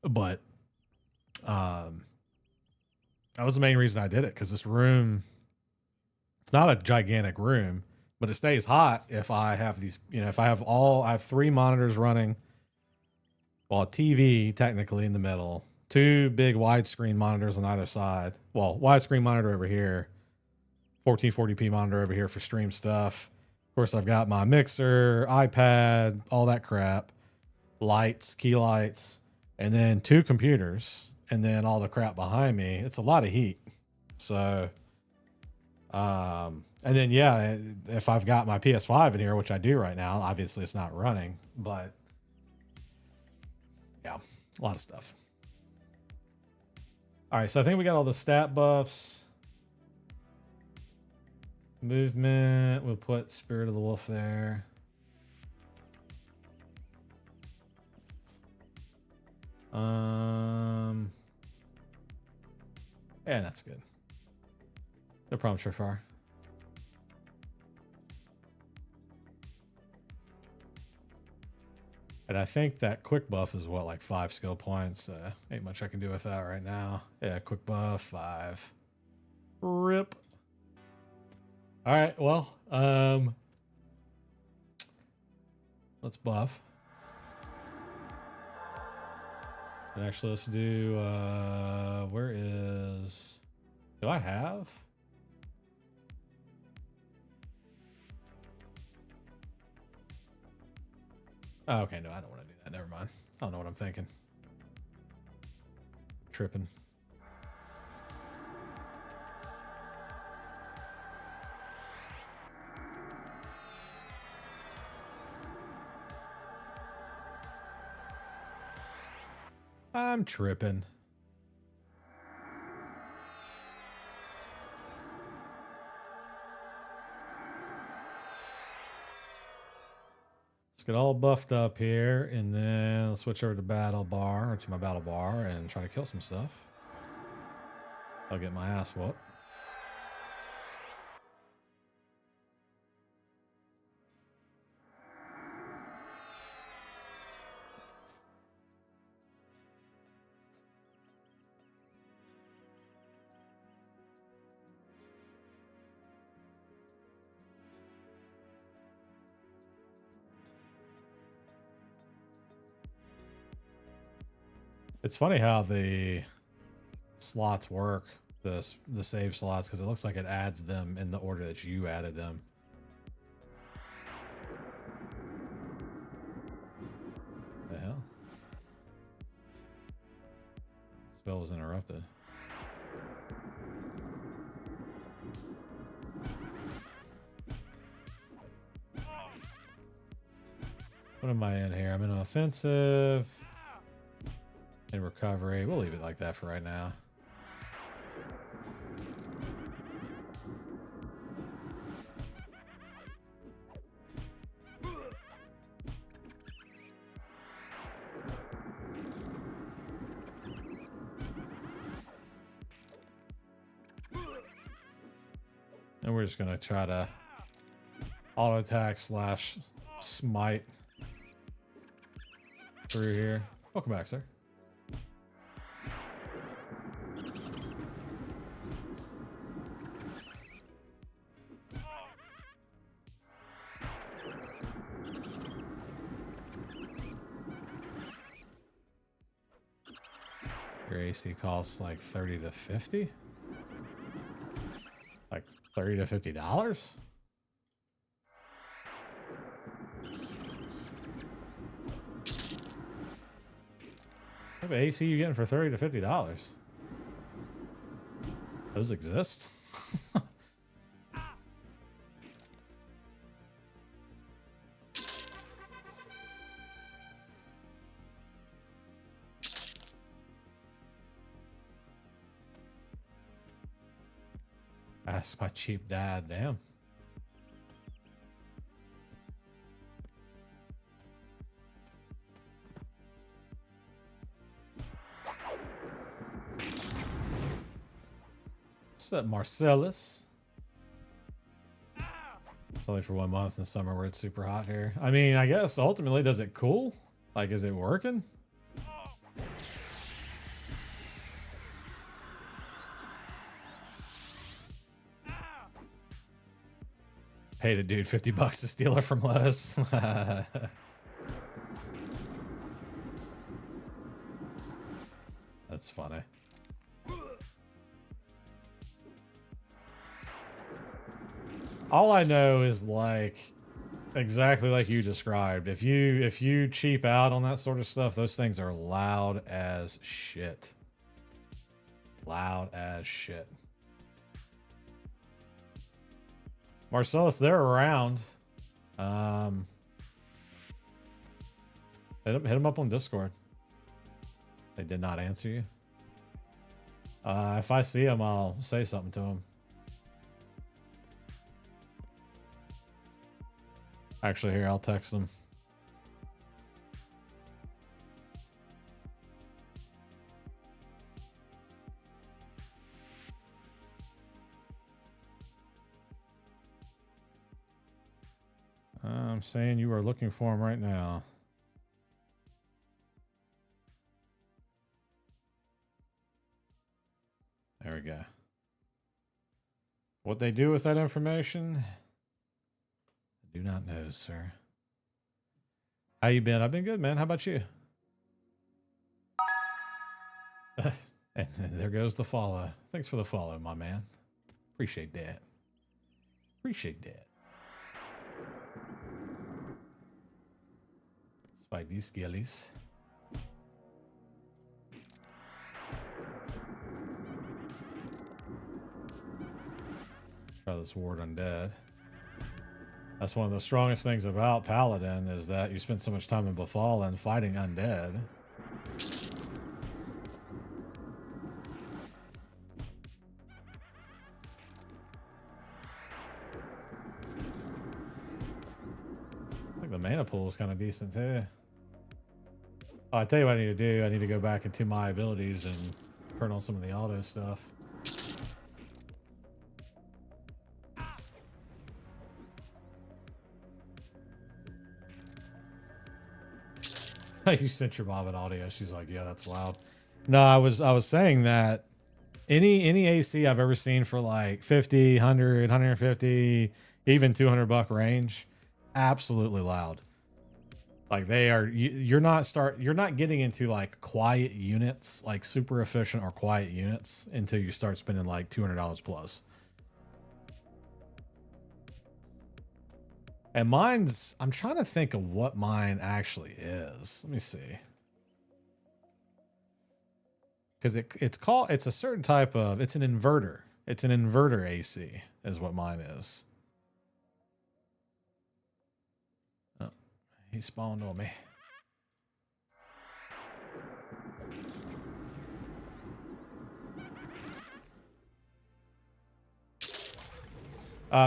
But that was the main reason I did it, because this room, it's not a gigantic room, but it stays hot if I have these, if I have 3 monitors running, well, a TV technically in the middle, 2 big widescreen monitors on either side. Well, widescreen monitor over here, 1440p monitor over here for stream stuff. Of course, I've got my mixer, iPad, all that crap, lights, key lights, and then 2 computers, and then all the crap behind me. It's a lot of heat. So, and then, yeah, if I've got my PS5 in here, which I do right now, obviously it's not running, but A lot of stuff. All right, so I think we got all the stat buffs. Movement, we'll put Spirit of the Wolf there. Yeah, that's good. No problem so far. And I think that quick buff is what, like 5 skill points. Ain't much I can do with that right now. Yeah, quick buff, 5. Rip. All right, well, let's buff. And actually, let's do, where is, do I have? Oh, okay, no, I don't want to do that. Never mind. I don't know what I'm thinking. Tripping. I'm tripping. Let's get all buffed up here, and then let's switch over to battle bar, or to my battle bar, and try to kill some stuff. I'll get my ass whooped. It's funny how the slots work, the save slots, because it looks like it adds them in the order that you added them. The hell? Spell was interrupted. What am I in here? I'm in offensive. In recovery. We'll leave it like that for right now. And we're just going to try to auto attack slash smite through here. Welcome back, sir. Your AC costs like 30 to 50? Like $30 to $50? What type of AC you getting for $30 to $50? Those exist? That's my cheap dad, damn. What's up, Marcellus? It's only for 1 month in the summer where it's super hot here. I mean, I guess ultimately, does it cool? Like, is it working? Paid a dude $50 to steal her from Lowe's. That's funny. All I know is like exactly like you described. If you cheap out on that sort of stuff, those things are loud as shit. Loud as shit. Marcellus, they're around. Hit him up on Discord. They did not answer you. If I see them, I'll say something to them. Actually, here, I'll text them. I'm saying you are looking for them right now. There we go. What they do with that information, I do not know, sir. How you been? I've been good, man. How about you? And then there goes the follow. Thanks for the follow, my man. Appreciate that. Appreciate that. Spike these skillies. Try this ward undead. That's one of the strongest things about Paladin is that you spend so much time in Befallen fighting undead. I think the mana pool is kind of decent too. Oh, I tell you what I need to do. I need to go back into my abilities and turn on some of the auto stuff. You sent your mom an audio. She's like, yeah, that's loud. No, I was saying that any AC I've ever seen for like 50, 100, 150, even $200 range, absolutely loud. Like they are, you're not getting into like quiet units, like super efficient or quiet units until you start spending like $200 plus. And mine's, I'm trying to think of what mine actually is. Let me see. Because it's a certain type of, it's an inverter. It's an inverter AC is what mine is. Oh, he spawned on me.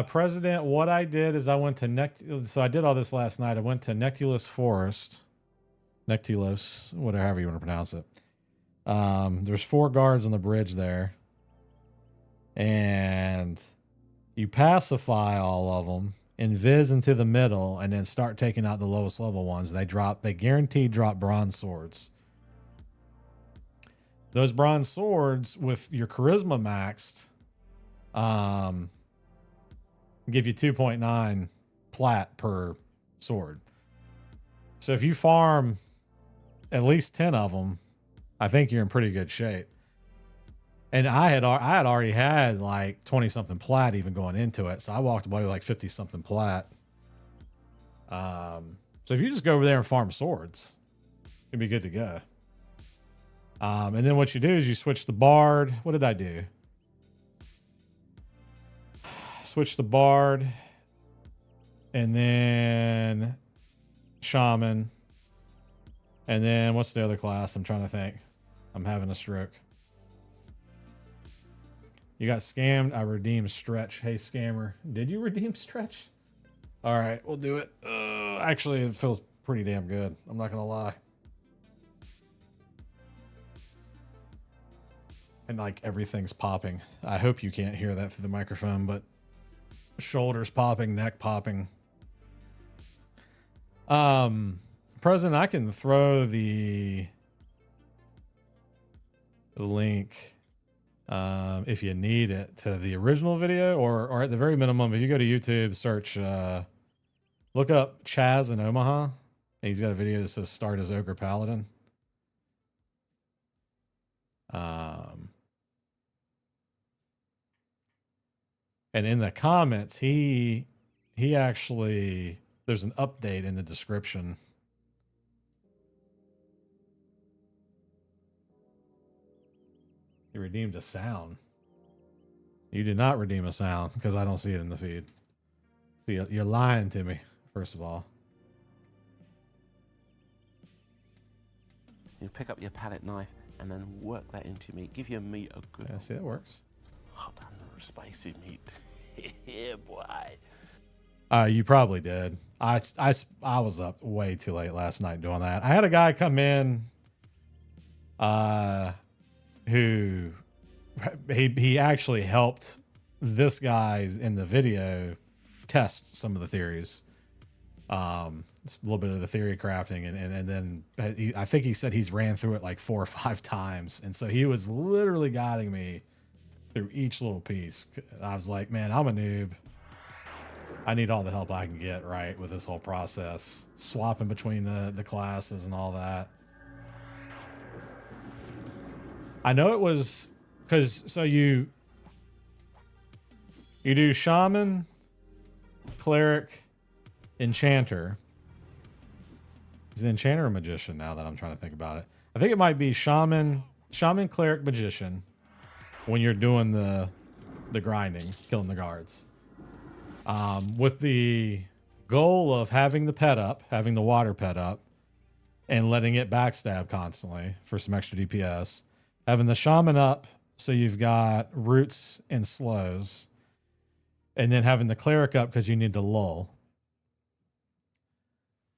President, what I did is I went to so I did all this last night. I went to Nectulus Forest. Nectulus, whatever you want to pronounce it. There's 4 guards on the bridge there. And you pacify all of them, invis into the middle, and then start taking out the lowest level ones. They guaranteed drop bronze swords. Those bronze swords with your charisma maxed, give you 2.9 plat per sword. So if you farm at least 10 of them, I think you're in pretty good shape. And I had already had like 20 something plat even going into it. So I walked away with like 50 something plat. So if you just go over there and farm swords, you'll be good to go. And then what you do is you switch the bard. What did I do? Switch the bard and then shaman. And then what's the other class? I'm trying to think. I'm having a stroke. You got scammed. I redeemed stretch. Hey, scammer. Did you redeem stretch? All right, we'll do it. Actually, it feels pretty damn good. I'm not going to lie. And like everything's popping. I hope you can't hear that through the microphone, but shoulders popping, neck popping. President, I can throw the link if you need it to the original video, or at the very minimum, if you go to YouTube, search, look up Chaz in Omaha. And he's got a video that says start as Ogre Paladin. And in the comments, he actually, there's an update in the description. He redeemed a sound. You did not redeem a sound because I don't see it in the feed. See, you're lying to me, first of all. You pick up your palette knife and then work that into your meat. Give your meat a good Yeah, see, that works. hot and spicy meat. Yeah, boy. You probably did. I was up way too late last night doing that. I had a guy come in, who he actually helped this guy in the video test some of the theories. Just a little bit of the theory crafting, and then I think he said he's ran through it like 4 or 5 times, and so he was literally guiding me through each little piece. I was like, man, I'm a noob. I need all the help I can get right with this whole process, swapping between the classes and all that. I know it was because so you do shaman, cleric, enchanter. Is it enchanter or magician now that I'm trying to think about it? I think it might be shaman, cleric, magician when you're doing the grinding, killing the guards. With the goal of having the pet up, having the water pet up, and letting it backstab constantly for some extra DPS. Having the shaman up so you've got roots and slows. And then having the cleric up because you need to lull.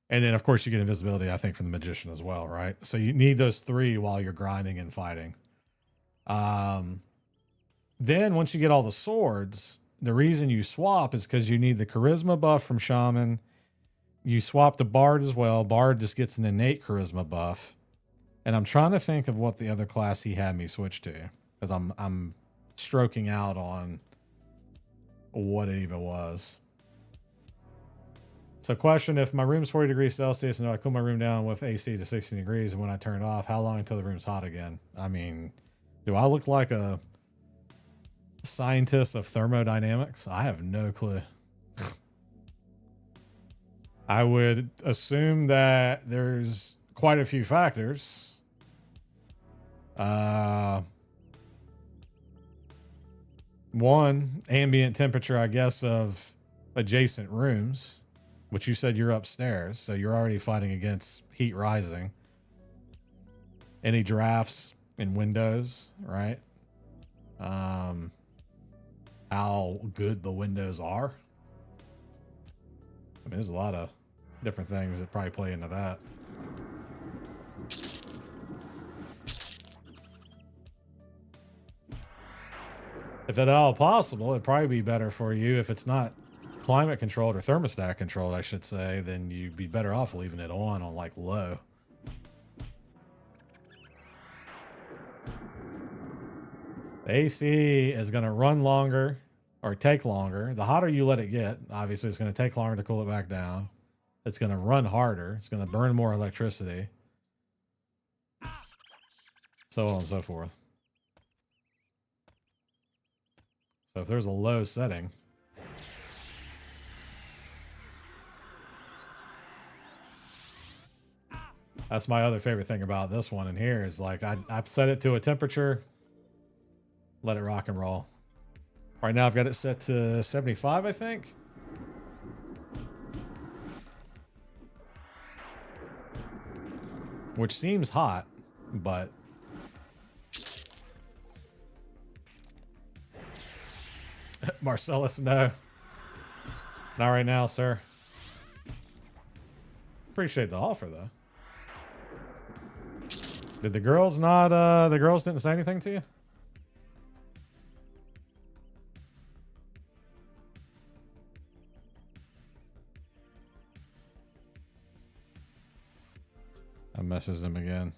And then, of course, you get invisibility, I think, from the magician as well, right? So you need those 3 while you're grinding and fighting. Then once you get all the swords, the reason you swap is because you need the charisma buff from shaman. You swap the bard as well. Bard just gets an innate charisma buff. And I'm trying to think of what the other class he had me switch to, because I'm stroking out on what it even was. So question, if my room's 40 degrees Celsius and I cool my room down with AC to 16 degrees, and when I turn it off, how long until the room's hot again? I mean, do I look like a scientist of thermodynamics? I have no clue. I would assume that there's quite a few factors. One, ambient temperature, I guess, of adjacent rooms, which you said you're upstairs, so you're already fighting against heat rising. Any drafts in windows, right? How good the windows are. I mean, there's a lot of different things that probably play into that. If at all possible, it'd probably be better for you if it's not climate controlled or thermostat controlled, I should say, then you'd be better off leaving it on like low. The AC is going to run longer or take longer. The hotter you let it get, obviously it's going to take longer to cool it back down. It's going to run harder. It's going to burn more electricity. So on and so forth. So if there's a low setting, that's my other favorite thing about this one in here is like I've set it to a temperature, let it rock and roll. Right now I've got it set to 75, I think. Which seems hot, but Marcellus, no. Not right now, sir. Appreciate the offer, though. Did the girls not, the girls didn't say anything to you? I messaged them again.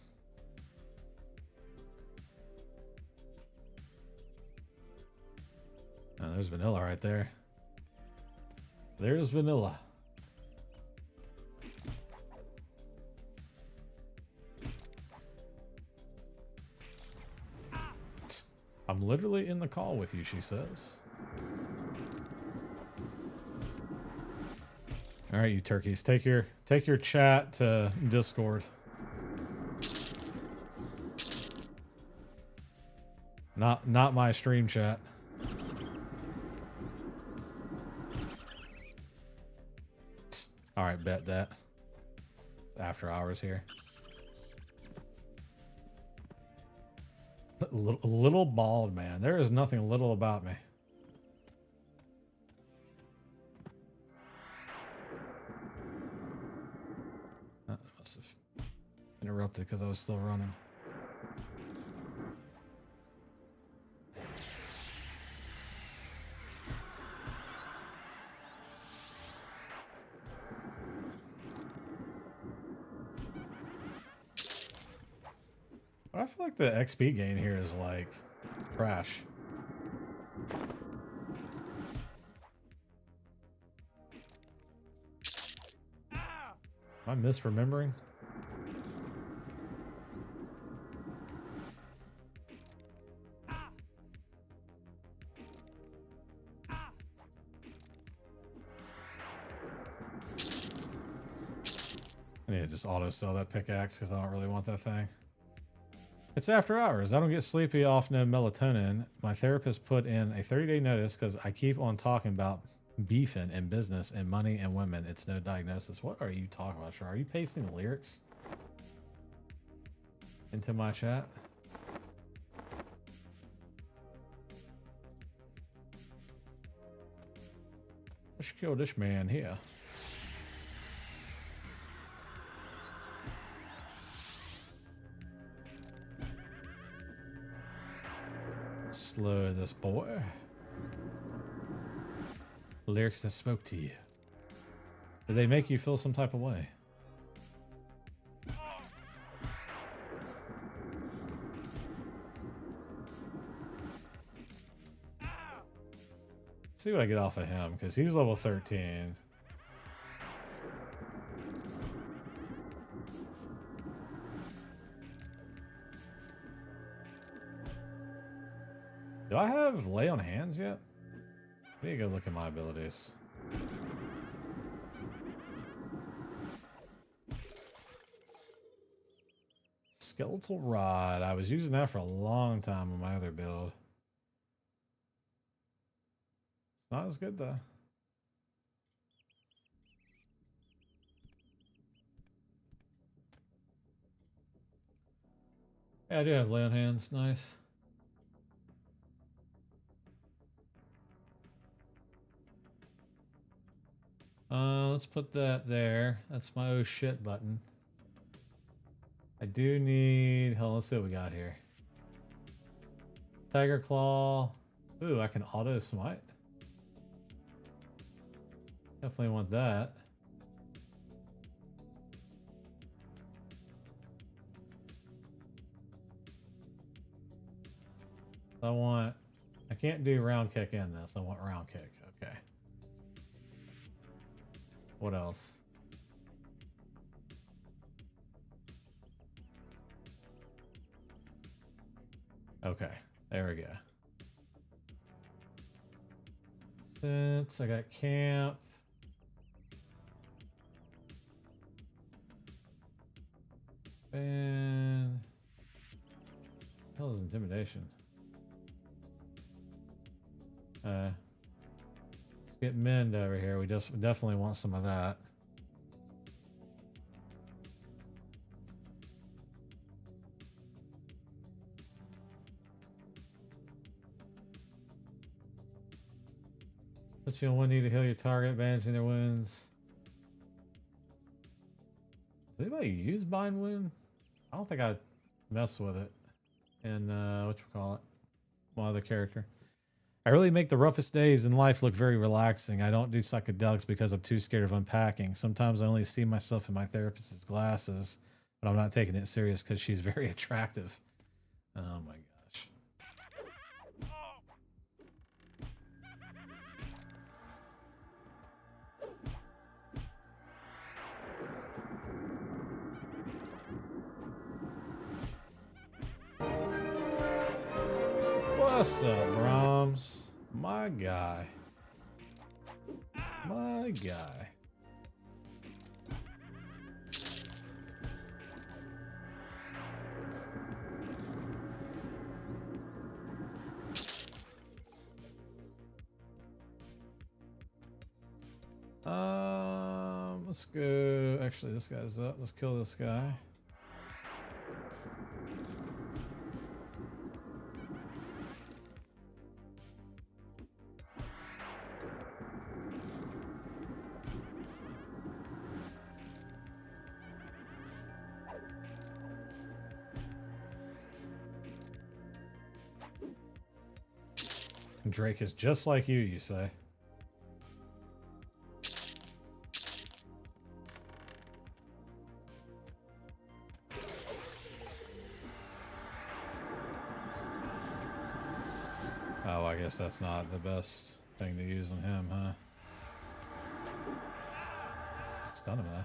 Oh, there's vanilla right there. There's vanilla. I'm literally in the call with you, she says. All right, you turkeys, take your chat to Discord. Not my stream chat. All right, bet that. It's after hours here. little bald man. There is nothing little about me. I must have interrupted because I was still running. I feel like the XP gain here is like trash. Am I misremembering? I need to just auto sell that pickaxe because I don't really want that thing. It's after hours. I don't get sleepy off no melatonin. My therapist put in a 30-day notice because I keep on talking about beefing and business and money and women. It's no diagnosis. What are you talking about, Char? Are you pasting the lyrics into my chat? Let's kill this man here. Slow this boy. Lyrics that spoke to you. Did they make you feel some type of way? Let's see what I get off of him, because he's level 13. Do I have lay on hands yet? I need to go look at my abilities. Skeletal rod. I was using that for a long time on my other build. It's not as good though. Yeah, I do have lay on hands. Nice. Let's put that there. That's my oh shit button. I do need... Hold on, let's see what we got here. Tiger Claw. Ooh, I can auto smite. Definitely want that. So I want... I can't do round kick in this. I want round kick. Okay. What else? Okay, there we go. Since I got camp. And what the hell is intimidation? Let's get mend over here. We just definitely want some of that. Put you on one knee to heal your target, bandaging their wounds. Does anybody use bind wound? I don't think I mess with it. And whatchamacallit, my other character. I really make the roughest days in life look very relaxing. I don't do psychedelics because I'm too scared of unpacking. Sometimes I only see myself in my therapist's glasses, but I'm not taking it serious because she's very attractive. Oh my gosh. What's up, Brahms? My guy. My guy. Let's go. Actually, this guy's up. Let's kill this guy. Drake is just like you say. Oh, I guess that's not the best thing to use on him, huh? Stun him though.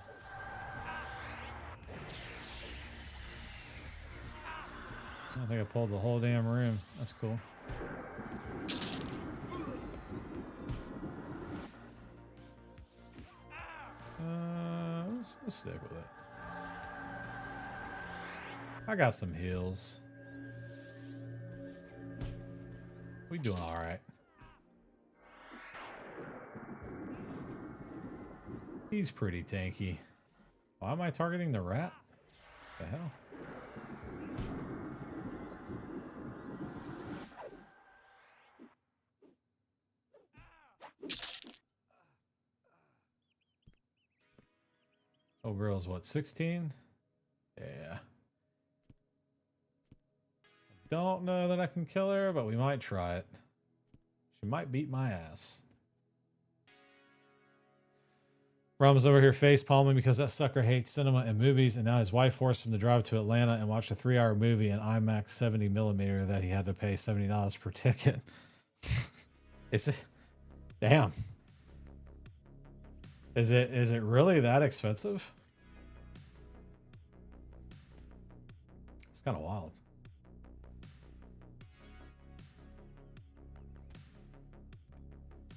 I think I pulled the whole damn room. That's cool. Let's stick with it. I got some heals. We doing all right. He's pretty tanky. Why am I targeting the rat? What the hell? Oh, girl's what, 16? Yeah. Don't know that I can kill her, but we might try it. She might beat my ass. Rum's over here face palming because that sucker hates cinema and movies, and now his wife forced him to drive to Atlanta and watch a 3-hour movie in IMAX 70mm that he had to pay $70 per ticket. Is it? Damn. Is it really that expensive? It's kind of wild.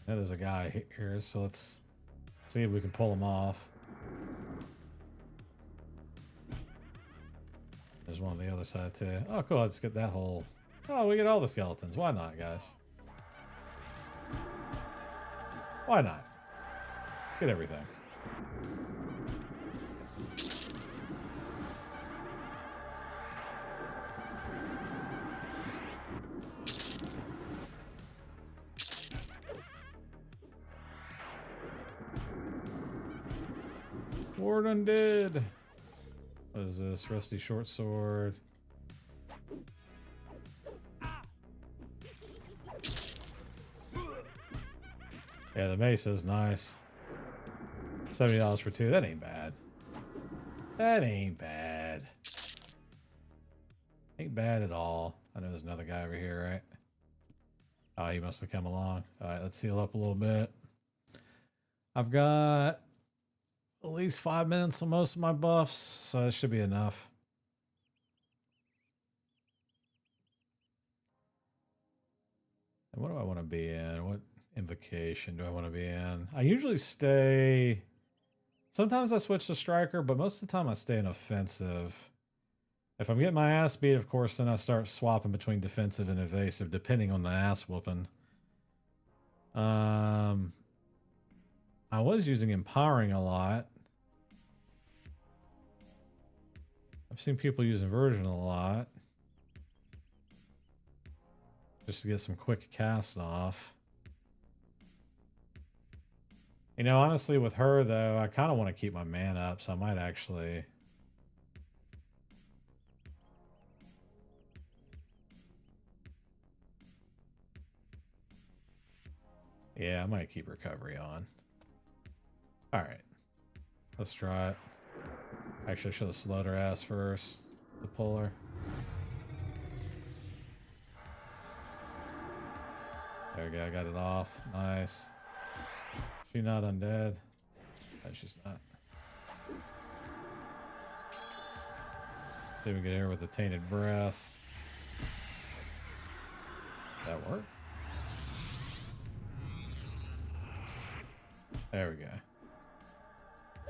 Yeah, there's a guy here, so let's see if we can pull him off. There's one on the other side too. Oh, cool. Let's get that whole... Oh, we get all the skeletons. Why not, guys? Why not? Get everything. Ward undead. What is this? Rusty short sword. Yeah, the mace is nice. $70 for 2. That ain't bad. That ain't bad. Ain't bad at all. I know there's another guy over here, right? Oh, he must have come along. All right, let's heal up a little bit. I've got at least 5 minutes on most of my buffs, so it should be enough. And what do I want to be in? What invocation do I want to be in? I usually stay... Sometimes I switch to striker, but most of the time I stay in offensive. If I'm getting my ass beat, of course, then I start swapping between defensive and evasive, depending on the ass whooping. I was using empowering a lot. I've seen people use inversion a lot. Just to get some quick casts off. You know, honestly, with her, though, I kind of want to keep my man up, so I might actually... Yeah, I might keep recovery on. Alright. Let's try it. Actually, I should have slowed her ass first to pull her. There we go, I got it off. Nice. She not undead? No, she's not. See if we can get her with a tainted breath. That work? There we go.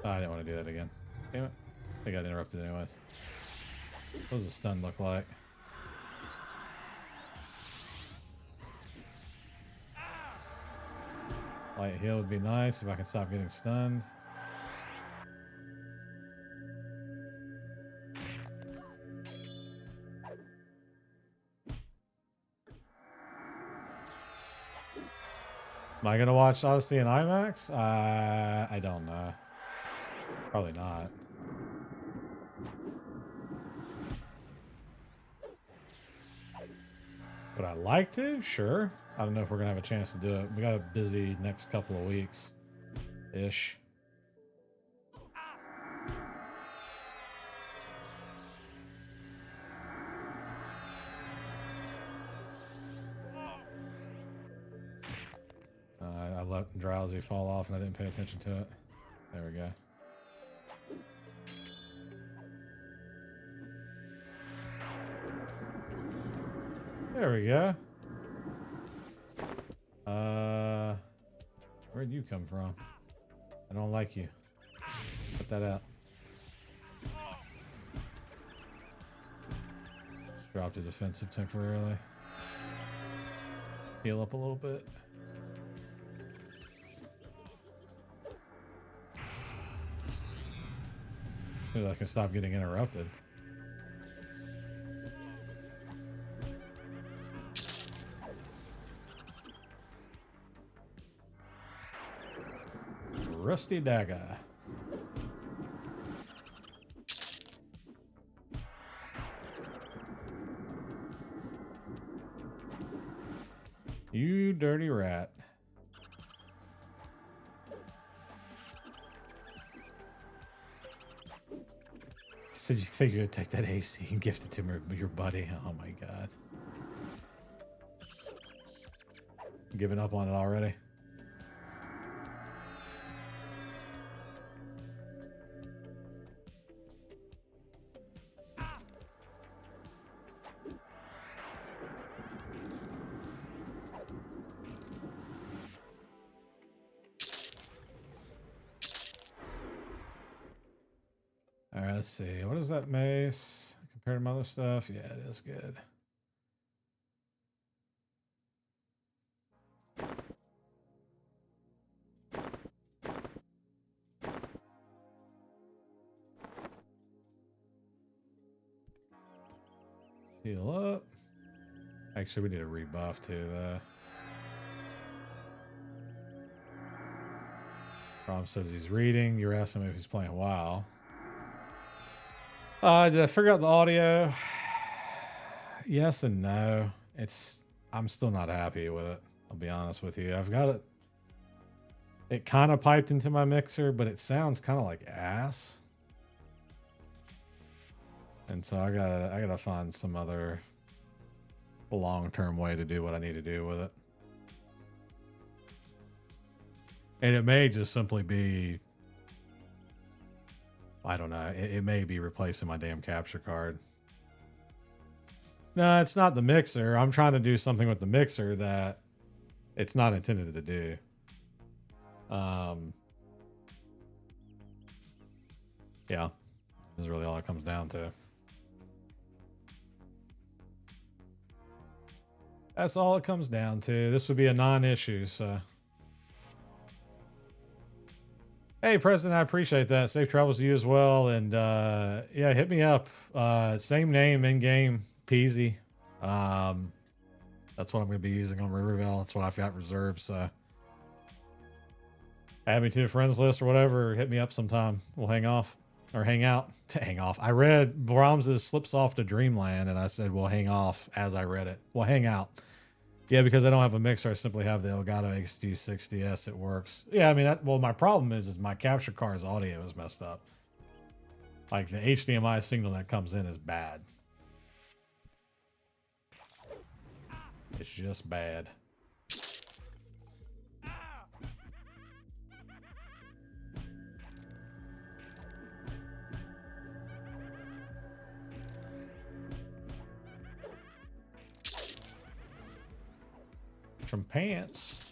Oh, I didn't want to do that again. Damn it. I got interrupted anyways. What does the stun look like? Light heal would be nice if I can stop getting stunned. Am I gonna watch Odyssey in IMAX? I don't know. Probably not. Would I like to? Sure. I don't know if we're gonna have a chance to do it. We got a busy next couple of weeks ish. I let Drowsy fall off and I didn't pay attention to it. There we go. There we go. Where'd you come from? I don't like you. Put that out. Just drop the defensive temporarily. Heal up a little bit. So I can stop getting interrupted. Rusty dagger. You dirty rat. So you think you would take that AC and gift it to your buddy? Oh my god. Giving up on it already? Alright, let's see. What is that mace compared to my other stuff? Yeah, it is good. Heal up. Actually, we need a rebuff too, though. Rom says he's reading. You're asking him if he's playing WoW. Did I figure out the audio? Yes and no. I'm still not happy with it. I'll be honest with you. I've got it. It kind of piped into my mixer, but it sounds kind of like ass. And so I gotta find some other long-term way to do what I need to do with it. And it may just simply be, I don't know. It may be replacing my damn capture card. No, it's not the mixer. I'm trying to do something with the mixer that it's not intended to do. Yeah, this is really all it comes down to. That's all it comes down to. This would be a non-issue, so. Hey, President, I appreciate that. Safe travels to you as well. And yeah, hit me up. Same name in game, Peasy. That's what I'm going to be using on Rivervale. That's what I've got reserved. So add me to the friends list or whatever. Hit me up sometime. We'll hang off or hang out. Hang off. I read Brahms's Slips Off to Dreamland, and I said, "We'll hang off." As I read it, we'll hang out. Yeah, because I don't have a mixer, I simply have the Elgato XG60S. It works. Yeah, I mean, well, my problem is my capture card's audio is messed up. Like, the HDMI signal that comes in is bad. It's just bad. Some pants.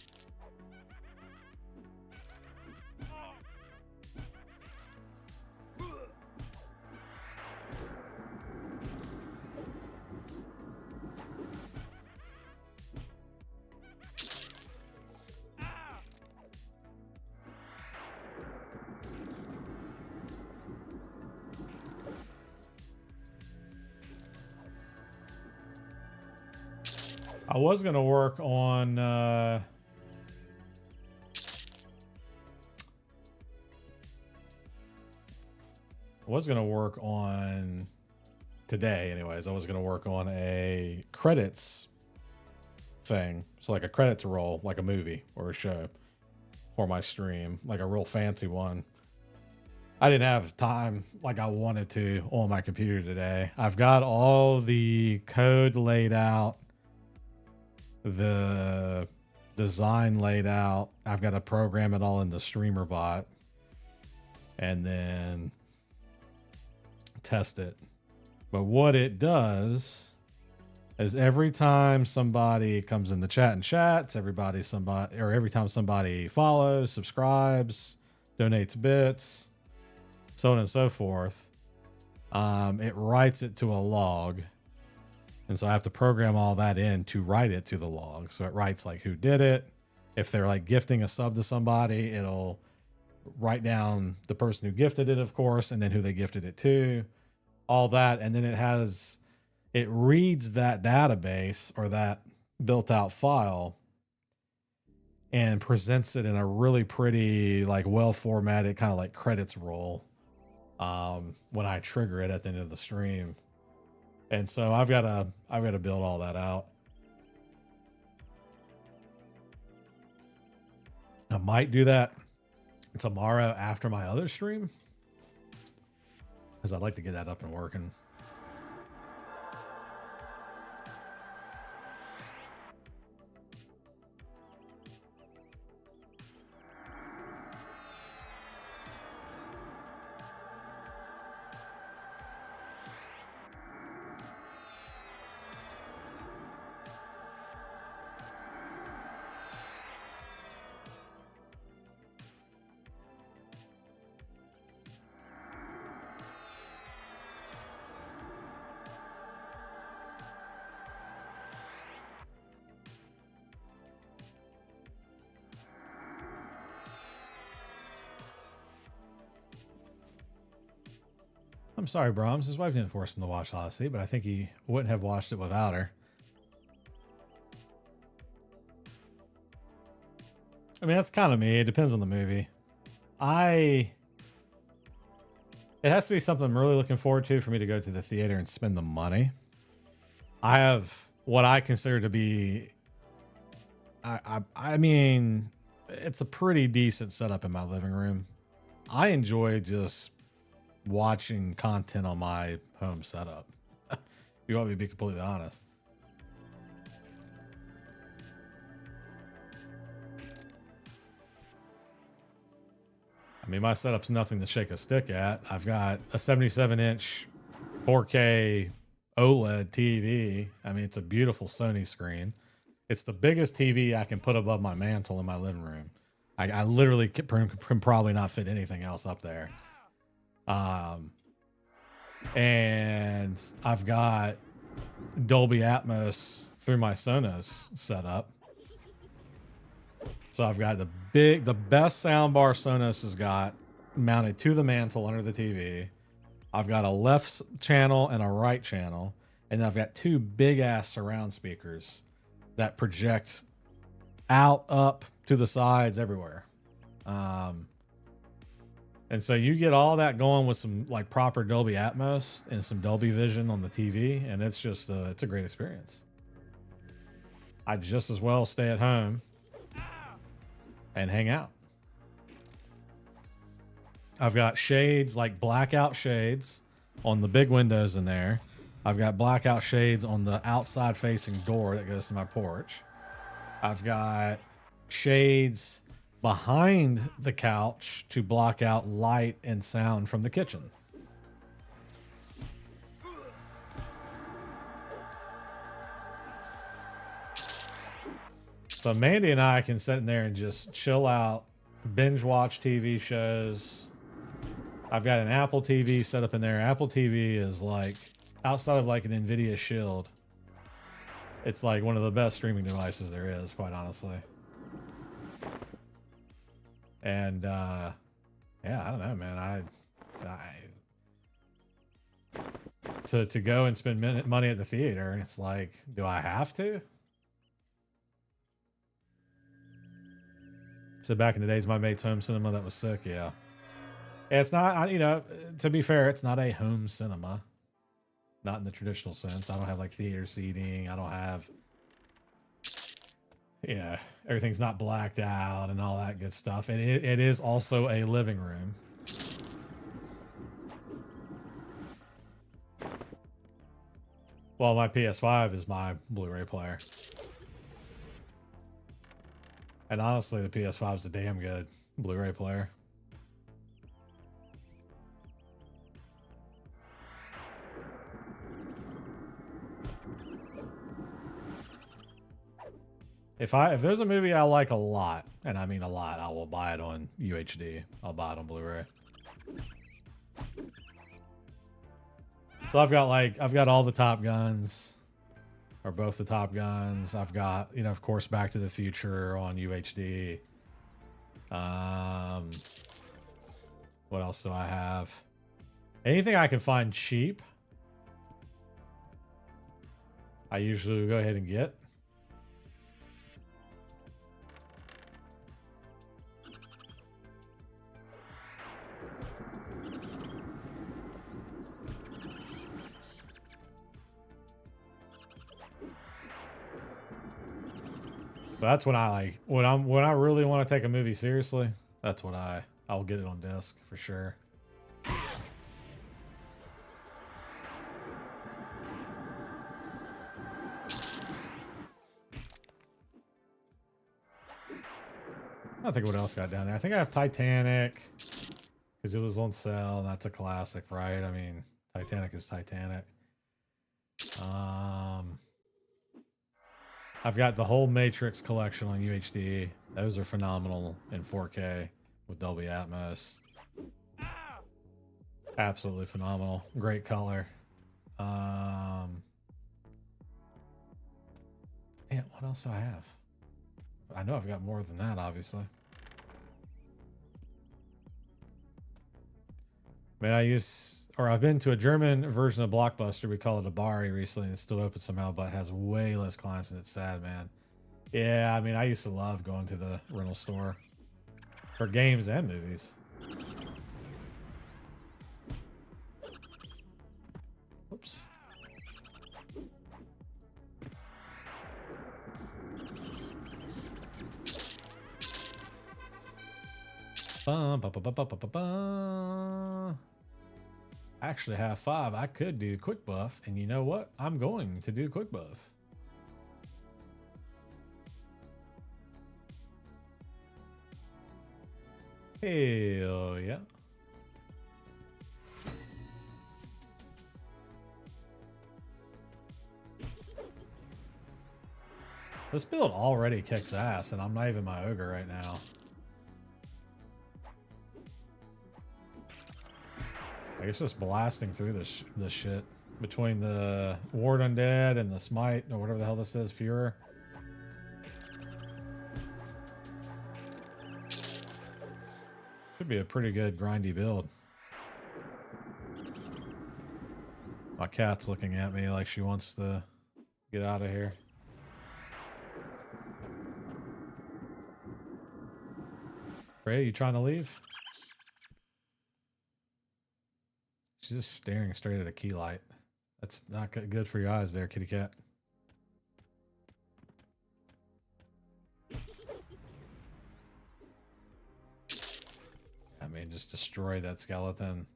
I was going to work on today anyways. I was going to work on a credits thing So like a credits roll, like a movie or a show for my stream, like a real fancy one. I didn't have time like I wanted to on my computer today. I've got all the code laid out, the design laid out. I've got to program it all in the streamer bot and then test it. But what it does is every time somebody comes in the chat and chats, every time somebody follows, subscribes, donates bits, so on and so forth, it writes it to a log. And so I have to program all that in to write it to the log. So it writes like who did it. If they're like gifting a sub to somebody, it'll write down the person who gifted it, of course, and then who they gifted it to, all that. And then it reads that database or that built out file and presents it in a really pretty, like well formatted kind of like credits roll when I trigger it at the end of the stream. And so I've got to build all that out. I might do that tomorrow after my other stream, because I'd like to get that up and working. I'm sorry, Brahms. His wife didn't force him to watch Odyssey, but I think he wouldn't have watched it without her. I mean, that's kind of me. It depends on the movie. It has to be something I'm really looking forward to for me to go to the theater and spend the money. I have what I consider to be, I mean, it's a pretty decent setup in my living room. I enjoy just watching content on my home setup. You want me to be completely honest. I mean, my setup's nothing to shake a stick at. I've got a 77-inch 4K OLED TV. I mean, it's a beautiful Sony screen. It's the biggest TV I can put above my mantle in my living room. I literally can probably not fit anything else up there. And I've got Dolby Atmos through my Sonos setup. So I've got the best soundbar Sonos has got mounted to the mantle under the TV. I've got a left channel and a right channel. And I've got two big ass surround speakers that project out, up, to the sides, everywhere. And so you get all that going with some like proper Dolby Atmos and some Dolby Vision on the TV. And it's just, it's a great experience. I'd just as well stay at home and hang out. I've got shades, like blackout shades on the big windows in there. I've got blackout shades on the outside facing door that goes to my porch. I've got shades behind the couch to block out light and sound from the kitchen. So Mandy and I can sit in there and just chill out, binge watch TV shows. I've got an Apple TV set up in there. Apple TV is like, outside of like an NVIDIA Shield, it's like one of the best streaming devices there is, quite honestly. And yeah, I don't know, man. To go and spend money at the theater, it's like, do I have to? So back in the days, my mate's home cinema that was sick. Yeah. It's not, you know, to be fair, it's not a home cinema. Not in the traditional sense. I don't have like theater seating. I don't have, you know, everything's not blacked out and all that good stuff. And it is also a living room. Well, my PS5 is my Blu-ray player. And honestly, the PS5 is a damn good Blu-ray player. If there's a movie I like a lot, and I mean a lot, I will buy it on UHD. I'll buy it on Blu-ray. So I've got all the Top Guns, or both the Top Guns. I've got, you know, of course, Back to the Future on UHD. What else do I have? Anything I can find cheap, I usually go ahead and get. But that's when I like when I really want to take a movie seriously. That's when I'll get it on disc for sure. I think what else got down there. I think I have Titanic because it was on sale. And that's a classic, right? I mean, Titanic is Titanic. I've got the whole Matrix collection on UHD. Those are phenomenal in 4K with Dolby Atmos. Absolutely phenomenal. Great color. Yeah, what else do I have? I know I've got more than that, obviously. Man, I've been to a German version of Blockbuster. We call it a Bari recently. It's still open somehow, but has way less clients, and it's sad, man. Yeah, I mean, I used to love going to the rental store for games and movies. Oops. Actually have 5. I could do quick buff, and you know what? I'm going to do quick buff. Hell yeah. This build already kicks ass, and I'm not even my Ogre right now. I guess just blasting through this shit between the Ward Undead and the Smite, or whatever the hell this is, Fuhrer. Should be a pretty good grindy build. My cat's looking at me like she wants to get out of here. Freya, you trying to leave? She's just staring straight at a key light. That's not good for your eyes there, kitty cat. I mean, just destroy that skeleton.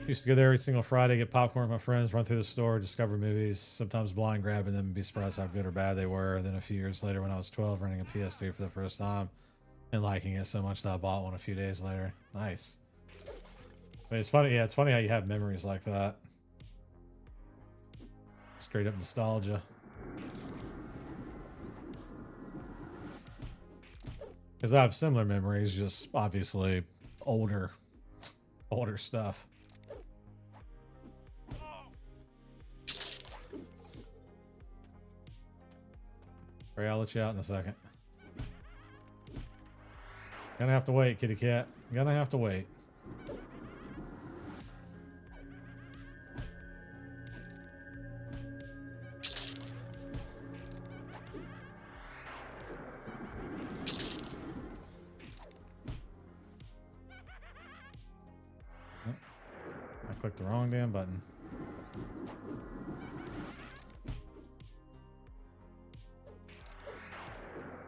Used to go there every single Friday, get popcorn with my friends, run through the store, discover movies, sometimes blind grabbing them and be surprised how good or bad they were. And then a few years later, when I was 12, renting a PS3 for the first time and liking it so much that I bought one a few days later. Nice. I mean, it's funny. Yeah, it's funny how you have memories like that. Straight up nostalgia. Because I have similar memories, just obviously older stuff. Ray, I'll let you out in a second. Gonna have to wait, kitty cat. Gonna have to wait. clicked the wrong damn button.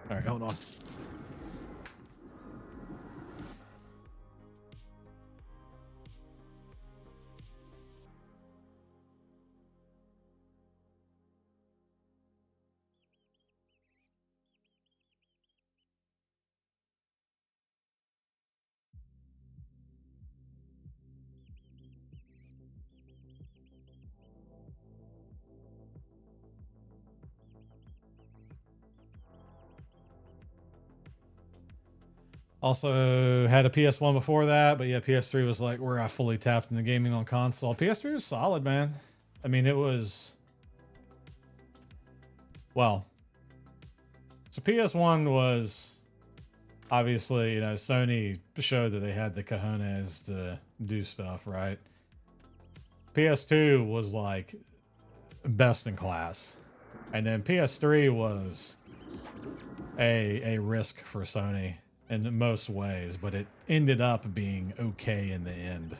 All right, hold on. Also had a PS1 before that, but yeah, PS3 was like where I fully tapped into gaming on console. PS3 was solid, man. I mean, it was, well, so PS1 was obviously, you know, Sony showed that they had the cojones to do stuff, right? PS2 was like best in class. And then PS3 was a risk for Sony in most ways, but it ended up being okay in the end.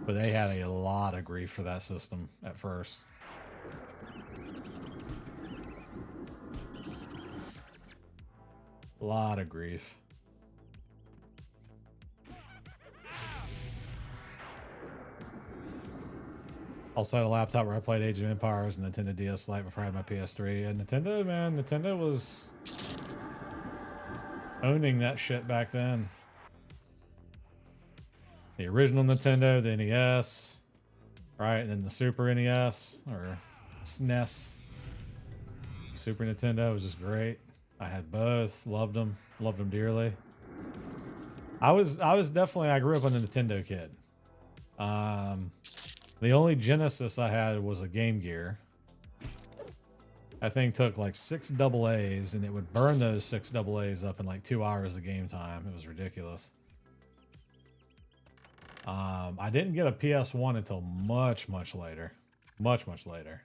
But they had a lot of grief for that system at first. A lot of grief. Also had a laptop where I played Age of Empires and Nintendo DS Lite before I had my PS3. And Nintendo, man, Nintendo was owning that shit back then. The original Nintendo, the NES, right? And then the Super NES or SNES. Super Nintendo was just great. I had both, loved them dearly. I was definitely, I grew up on the Nintendo kid. The only Genesis I had was a Game Gear. That thing took like 6 AA's and it would burn those 6 AA's up in like 2 hours of game time. It was ridiculous. I didn't get a PS1 until much later. Much later.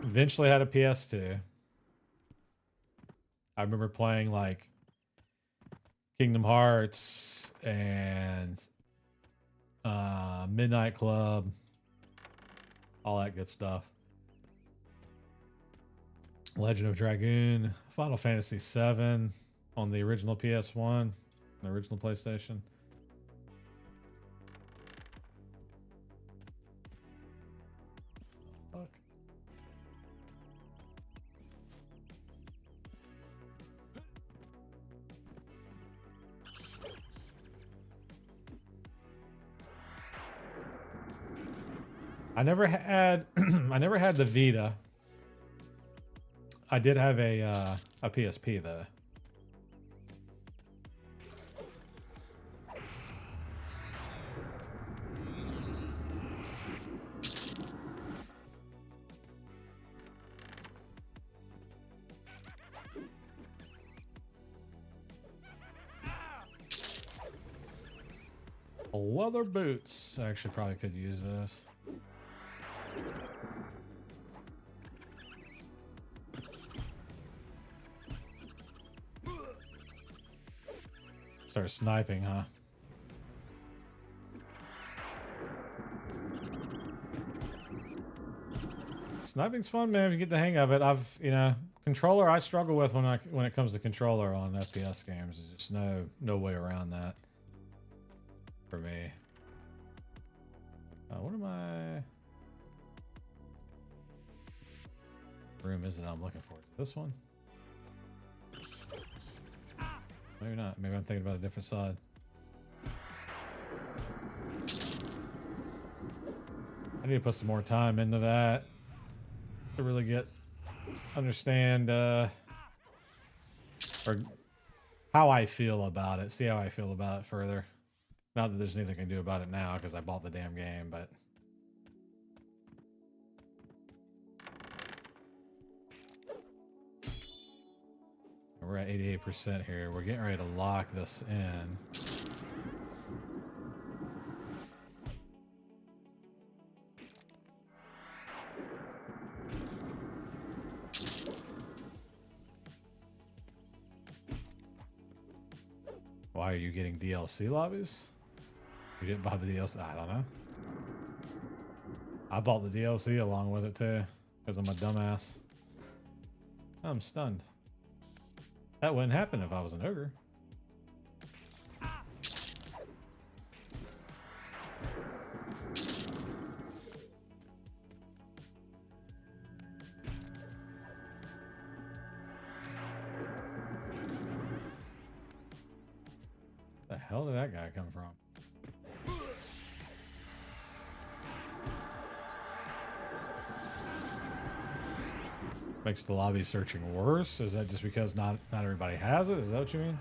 Eventually had a PS2. I remember playing like Kingdom Hearts and Midnight Club, all that good stuff. Legend of Dragoon, Final Fantasy VII on the original PS1, the original PlayStation. Fuck. I never had I never had the Vita. I did have a PSP though. Leather boots. I actually probably could use this. Start sniping, huh? Sniping's fun, man, if you get the hang of it. You know, controller I struggle with when it comes to controller on FPS games. There's just no way around that for me. What am I? Room is it I'm looking for? This one? Maybe not. Maybe I'm thinking about a different side. I need to put some more time into that to really understand or how I feel about it. See how I feel about it further. Not that there's anything I can do about it now because I bought the damn game, but we're at 88% here. We're getting ready to lock this in. Why are you getting DLC lobbies? You didn't buy the DLC? I don't know. I bought the DLC along with it too, because I'm a dumbass. I'm stunned. That wouldn't happen if I was an ogre. The hell did that guy come from? Makes the lobby searching worse? Is that just because not everybody has it? Is that what you mean?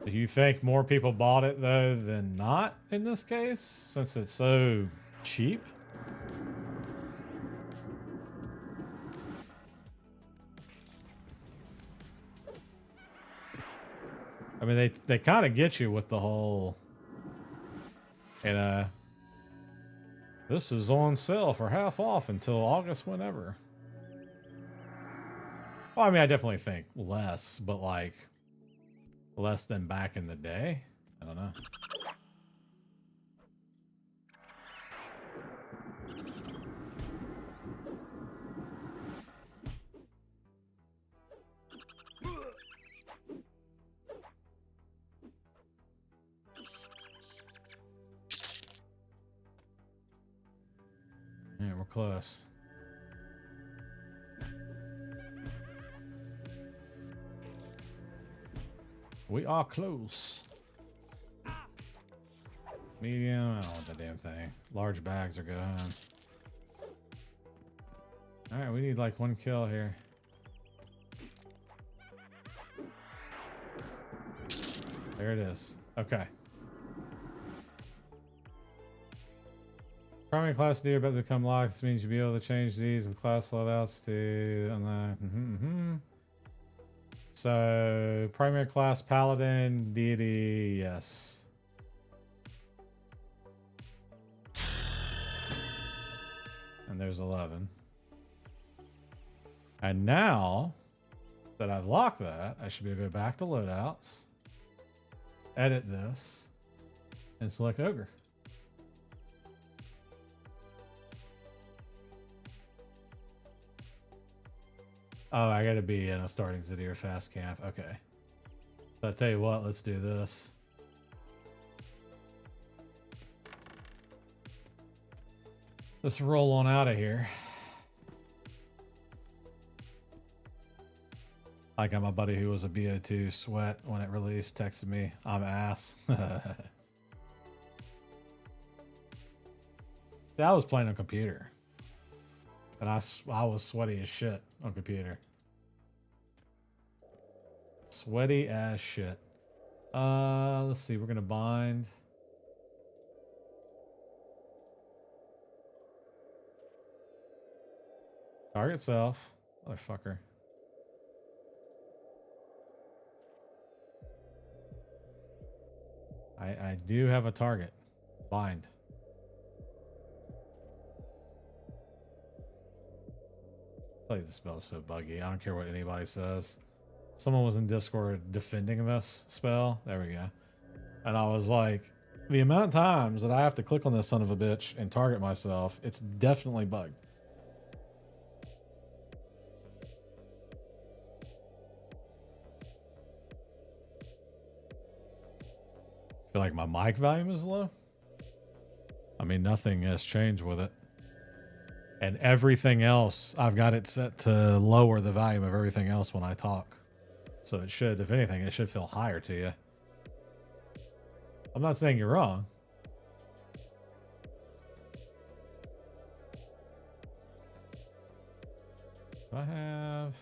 Do you think more people bought it though than not in this case, since it's so cheap? I mean, they kind of get you with the whole, and this is on sale for half off until August, whenever. Well, I mean, I definitely think less, but like less than back in the day. I don't know. Yeah, we're close. We are close. Medium, I don't want that damn thing. Large bags are going. Alright, we need like one kill here. There it is. Okay. Primary class D are about to become locked. This means you'll be able to change these with class loadouts to So primary class Paladin, deity, yes. And there's 11. And now that I've locked that, I should be able to go back to loadouts, edit this, and select Ogre. Oh, I gotta be in a starting city or fast camp. Okay. So I tell you what, let's do this. Let's roll on out of here. Like my buddy who was a BO2 sweat when it released texted me, I'm ass. See, I was playing on computer. And I was sweaty as shit on computer. Sweaty as shit. Let's see. We're gonna bind. Target self. Motherfucker. I do have a target. Bind. I feel like this spell is so buggy. I don't care what anybody says. Someone was in Discord defending this spell. There we go. And I was like, the amount of times that I have to click on this son of a bitch and target myself, it's definitely bugged. I feel like my mic volume is low. I mean, nothing has changed with it. And everything else, I've got it set to lower the volume of everything else when I talk. So it should, if anything, it should feel higher to you. I'm not saying you're wrong. I have...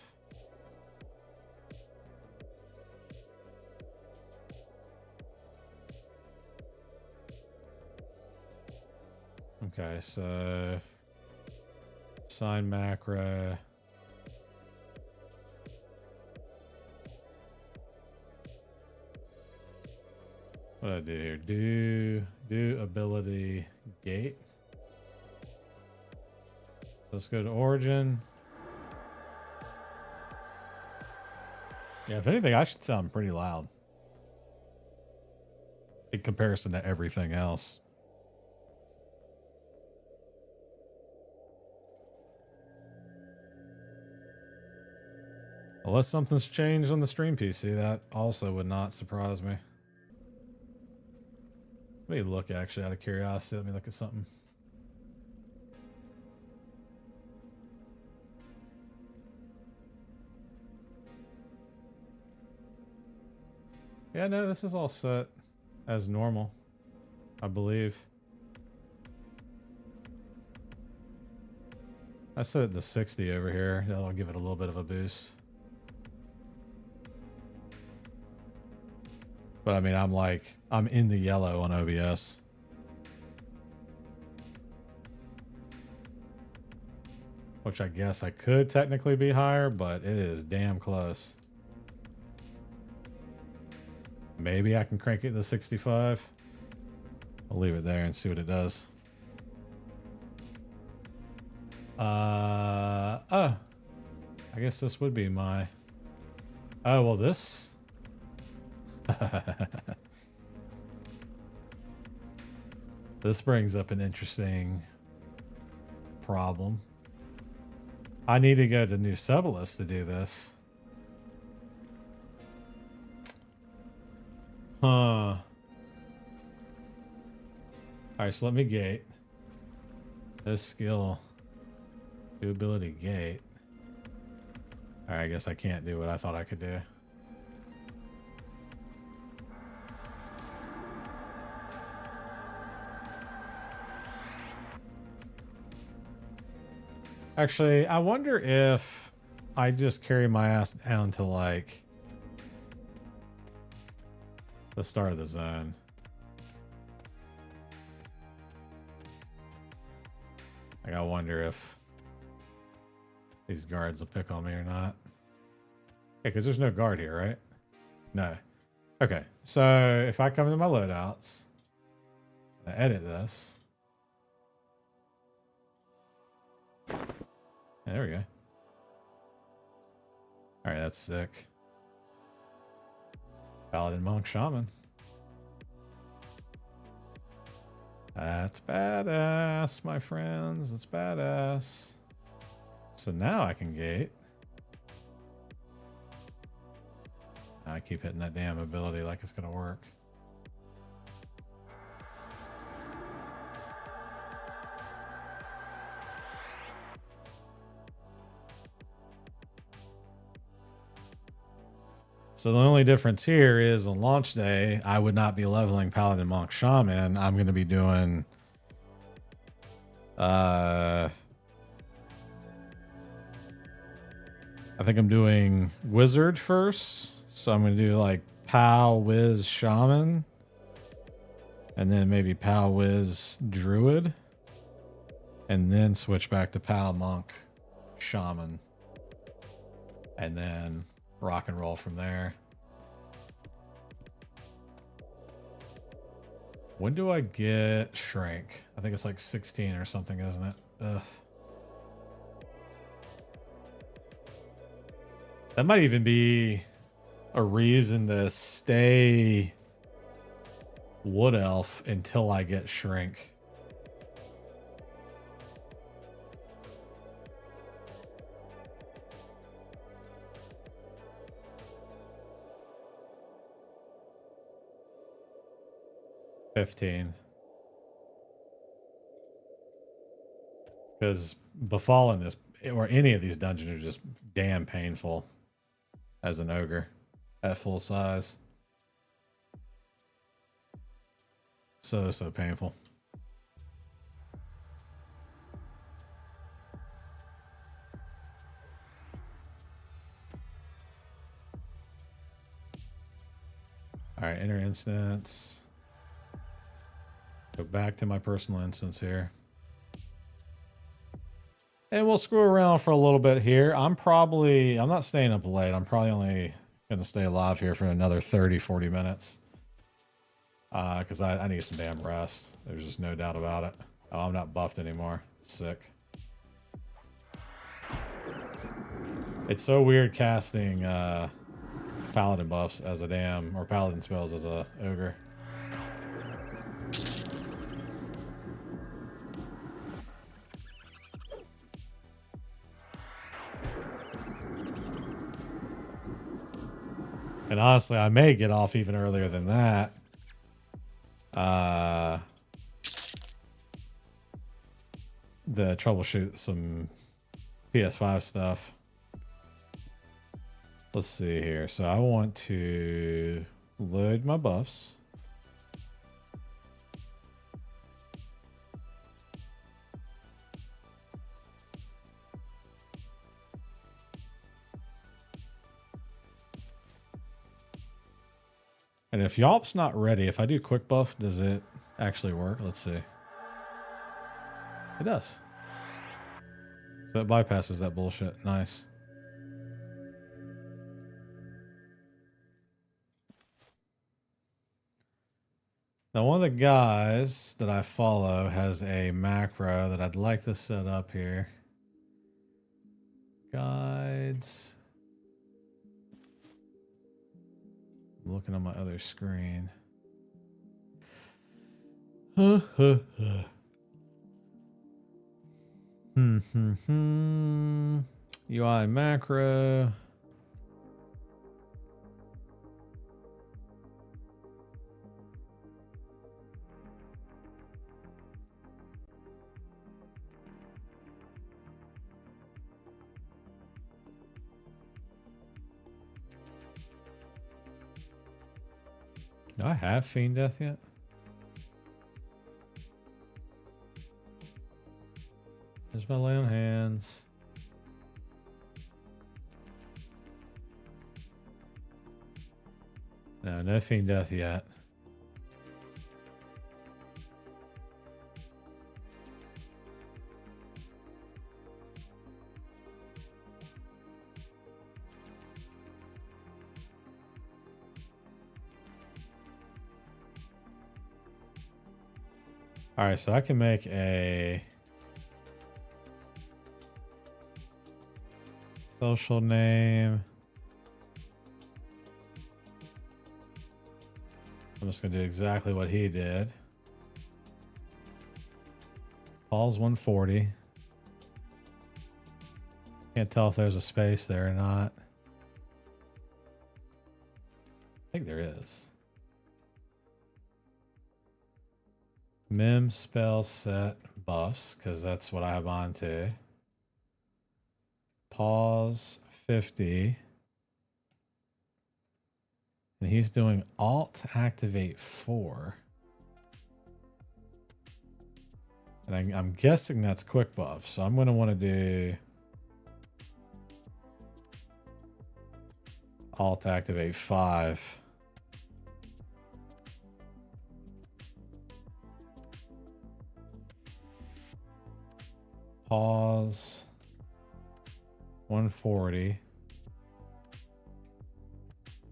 Okay, so... Sign macro. What do I do here? Do ability gate. So let's go to origin. Yeah, if anything, I should sound pretty loud in comparison to everything else. Unless something's changed on the stream PC, that also would not surprise me. Let me look, actually, out of curiosity. Let me look at something. Yeah, no, this is all set as normal, I believe. I set it to 60 over here. That'll give it a little bit of a boost. But I mean, I'm in the yellow on OBS. Which I guess I could technically be higher, but it is damn close. Maybe I can crank it to 65. I'll leave it there and see what it does. Oh. I guess this would be my... Oh, well, this... This brings up an interesting problem. I need to go to New Civilis to do this. Huh. Alright, so let me gate. No skill. Do ability gate. Alright, I guess I can't do what I thought I could do. Actually, I wonder if I just carry my ass down to like the start of the zone. Like, I wonder if these guards will pick on me or not. Yeah, because there's no guard here, right? No. Okay, so if I come into my loadouts, I edit this. There we go. All right, that's sick. Paladin, monk, shaman. That's badass, my friends. That's badass. So now I can gate. I keep hitting that damn ability like it's gonna work. So the only difference here is on launch day, I would not be leveling Paladin, Monk, Shaman. I'm going to be doing... I think I'm doing Wizard first. So I'm going to do like Pal, Wiz, Shaman. And then maybe Pal, Wiz, Druid. And then switch back to Pal, Monk, Shaman. And then... rock and roll from there. When do I get shrink? I think it's like 16 or something, isn't it? Ugh. That might even be a reason to stay Wood Elf until I get shrink. Because Befallen is, or any of these dungeons are just damn painful as an ogre at full size. So painful. All right, enter instance. Go back to my personal instance here. And we'll screw around for a little bit here. I'm not staying up late. I'm probably only going to stay alive here for another 30, 40 minutes. Because I need some damn rest. There's just no doubt about it. Oh, I'm not buffed anymore. Sick. It's so weird casting paladin buffs as a damn, or paladin spells as a ogre. And honestly, I may get off even earlier than that. The troubleshoot some PS5 stuff. Let's see here. So I want to load my buffs. And if Yawp's not ready, if I do quick buff, does it actually work? Let's see. It does. So that bypasses that bullshit. Nice. Now, one of the guys that I follow has a macro that I'd like to set up here. Guides. I'm looking on my other screen. UI macro. Do I have Fiend Death yet? There's my lay on hands. No, no Fiend Death yet. All right, so I can make a social name. I'm just going to do exactly what he did. Paul's 140. Can't tell if there's a space there or not. I think there is. Mim spell set buffs, because that's what I have on to. Pause 50. And he's doing Alt activate 4. And I'm guessing that's quick buff. So I'm going to want to do Alt activate 5. Pause 140.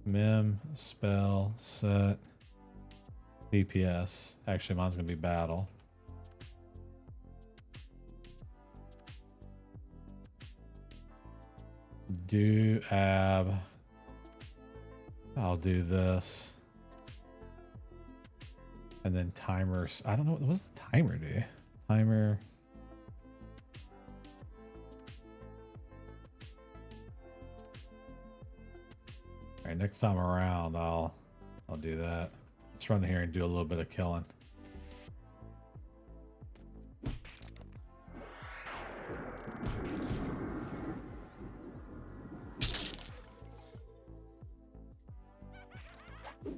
Mim spell set DPS. Actually, mine's gonna be battle. Do ab. I'll do this. And then timers. I don't know. What's the timer do? Timer. All right, next time around, I'll do that. Let's run here and do a little bit of killing.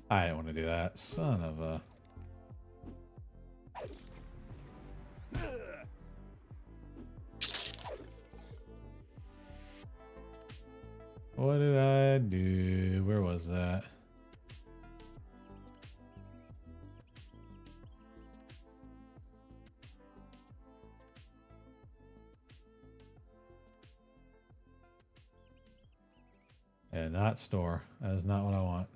I didn't want to do that. Son of a... What did I do? Where was that? Yeah, not store. That is not what I want.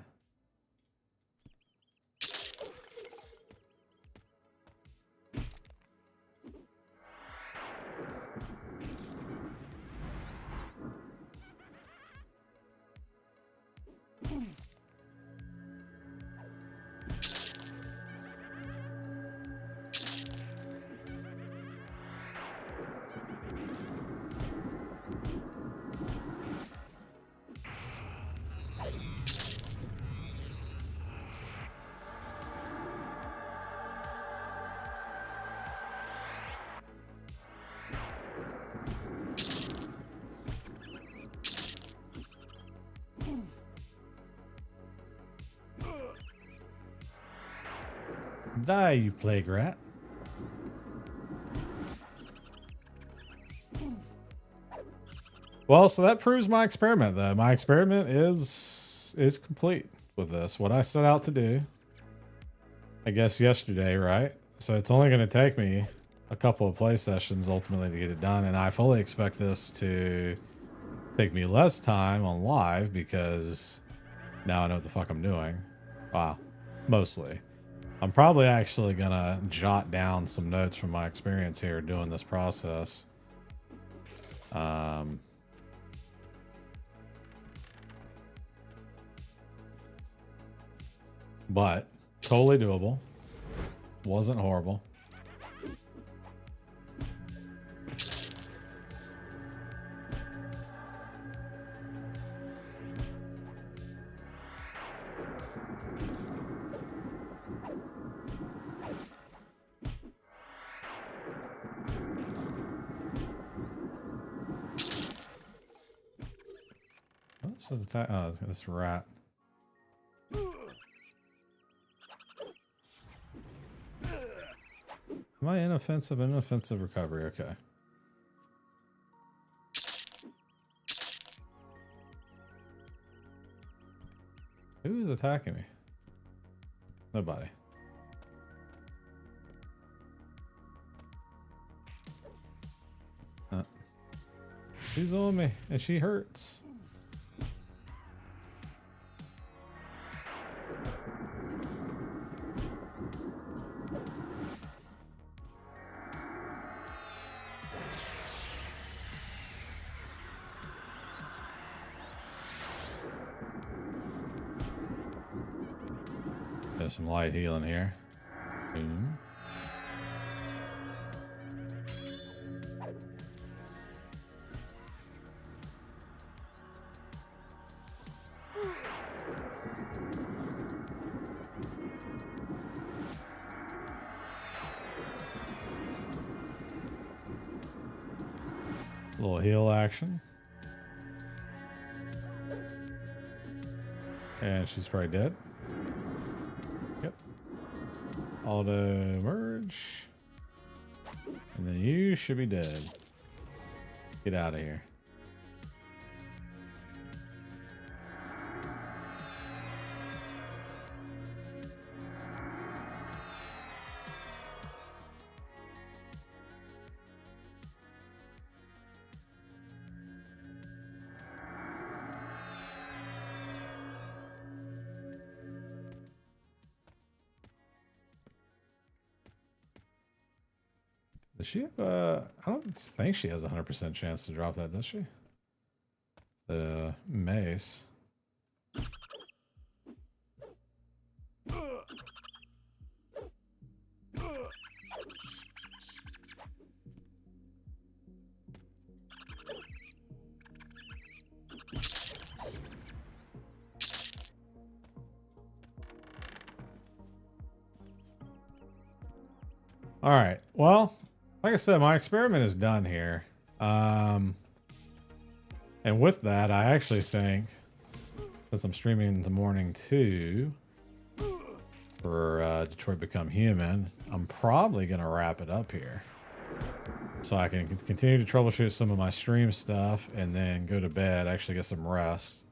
Die, you plague rat. Well, so that proves my experiment, though. My experiment is complete with this. What I set out to do, I guess yesterday, right? So it's only going to take me a couple of play sessions ultimately to get it done, and I fully expect this to take me less time on live because now I know what the fuck I'm doing. Wow, mostly. I'm probably actually gonna jot down some notes from my experience here doing this process. But totally doable. Wasn't horrible. This is attack. Oh, this rat. Am I inoffensive? Inoffensive recovery. Okay. Who is attacking me? Nobody. She's on me, and she hurts. There's some light healing here. Boom. Little heal action. And she's probably dead. Yep. Auto merge. And then you should be dead. Get out of here. Does she have I don't think she has a 100% chance to drop that, does she? The mace. All right. Well, like I said, my experiment is done here. And with that, I actually think, since I'm streaming in the morning too, for Detroit Become Human, I'm probably going to wrap it up here. So I can continue to troubleshoot some of my stream stuff and then go to bed, actually get some rest.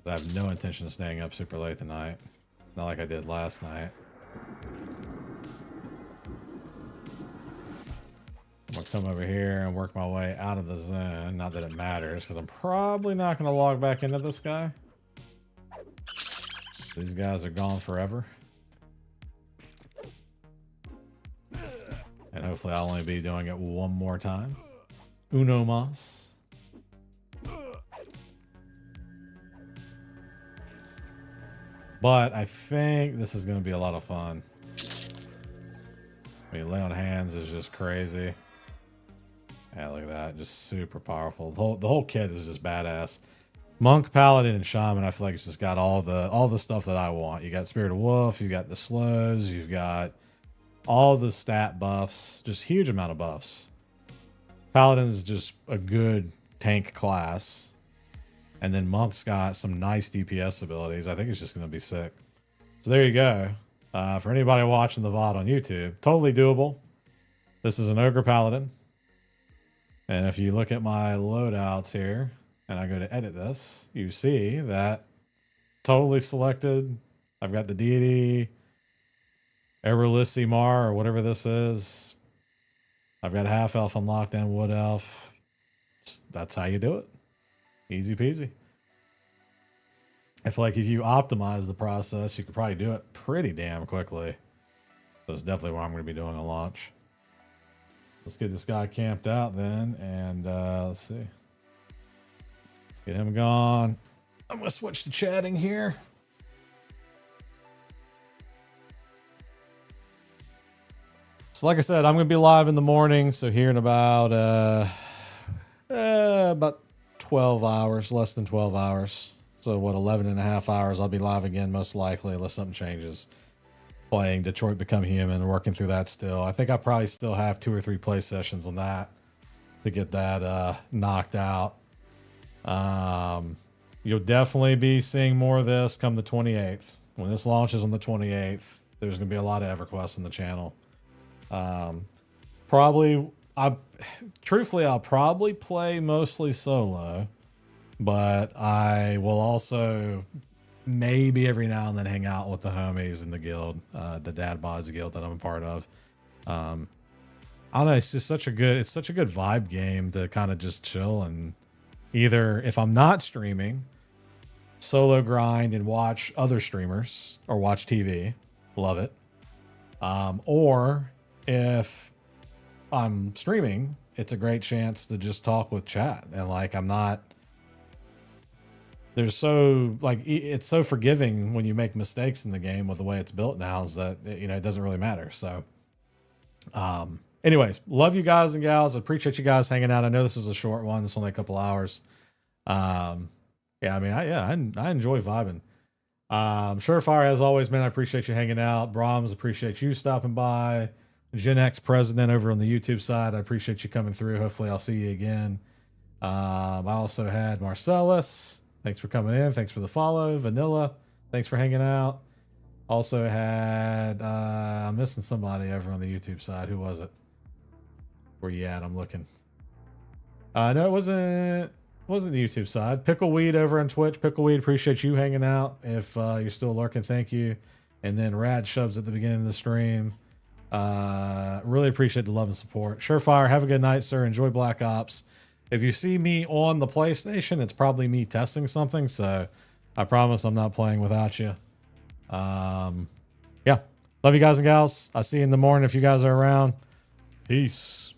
I have no intention of staying up super late tonight. Not like I did last night. I'm gonna come over here and work my way out of the zone. Not that it matters, because I'm probably not gonna log back into this guy. These guys are gone forever. And hopefully I'll only be doing it one more time. Uno mas. But I think this is gonna be a lot of fun. I mean, lay on hands is just crazy. Yeah, look at that. Just super powerful. The whole kit is just badass. Monk, Paladin, and Shaman, I feel like it's just got all the stuff that I want. You got Spirit of Wolf, you got the slows, you've got all the stat buffs. Just huge amount of buffs. Paladin's just a good tank class. And then Monk's got some nice DPS abilities. I think it's just going to be sick. So there you go. For anybody watching the VOD on YouTube, totally doable. This is an Ogre Paladin. And if you look at my loadouts here, and I go to edit this, you see that totally selected. I've got the deity, Everlissi Mar, or whatever this is. I've got half elf unlocked and wood elf. That's how you do it. Easy peasy. I feel like if you optimize the process, you could probably do it pretty damn quickly. So it's definitely what I'm going to be doing at launch. Let's get this guy camped out then, and let's see. Get him gone. I'm going to switch to chatting here. So like I said, I'm going to be live in the morning. So here in about 12 hours, less than 12 hours. So what, 11 and a half hours, I'll be live again, most likely, unless something changes. Playing Detroit Become Human, working through that still. I think I probably still have 2 or 3 play sessions on that to get that knocked out. You'll definitely be seeing more of this come the 28th. When this launches on the 28th, there's going to be a lot of EverQuest on the channel. Truthfully, I'll probably play mostly solo, but I will also maybe every now and then hang out with the homies in the guild, the Dad Bods guild that I'm a part of. I don't know. It's just such a good vibe game to kind of just chill and either, if I'm not streaming, solo grind and watch other streamers or watch TV. Love it. Or if I'm streaming, it's a great chance to just talk with chat. And like, it's so forgiving when you make mistakes in the game with the way it's built now, is that, it doesn't really matter. So, anyways, love you guys and gals. I appreciate you guys hanging out. I know this is a short one. It's only a couple hours. I enjoy vibing. Surefire, as always, man, I appreciate you hanging out. Brahms, appreciate you stopping by. Gen X President over on the YouTube side, I appreciate you coming through. Hopefully I'll see you again. I also had Marcellus. Thanks for coming in. Thanks for the follow. Vanilla, thanks for hanging out. Also had, I'm missing somebody over on the YouTube side. Who was it? Where you at? I'm looking. No, it wasn't the YouTube side. Pickleweed over on Twitch. Pickleweed, appreciate you hanging out. If you're still lurking, thank you. And then Rad Shoves at the beginning of the stream. Really appreciate the love and support. Surefire, have a good night, sir. Enjoy Black Ops. If you see me on the PlayStation, it's probably me testing something, so I promise I'm not playing without you. Yeah. Love you guys and gals. I'll see you in the morning if you guys are around. Peace.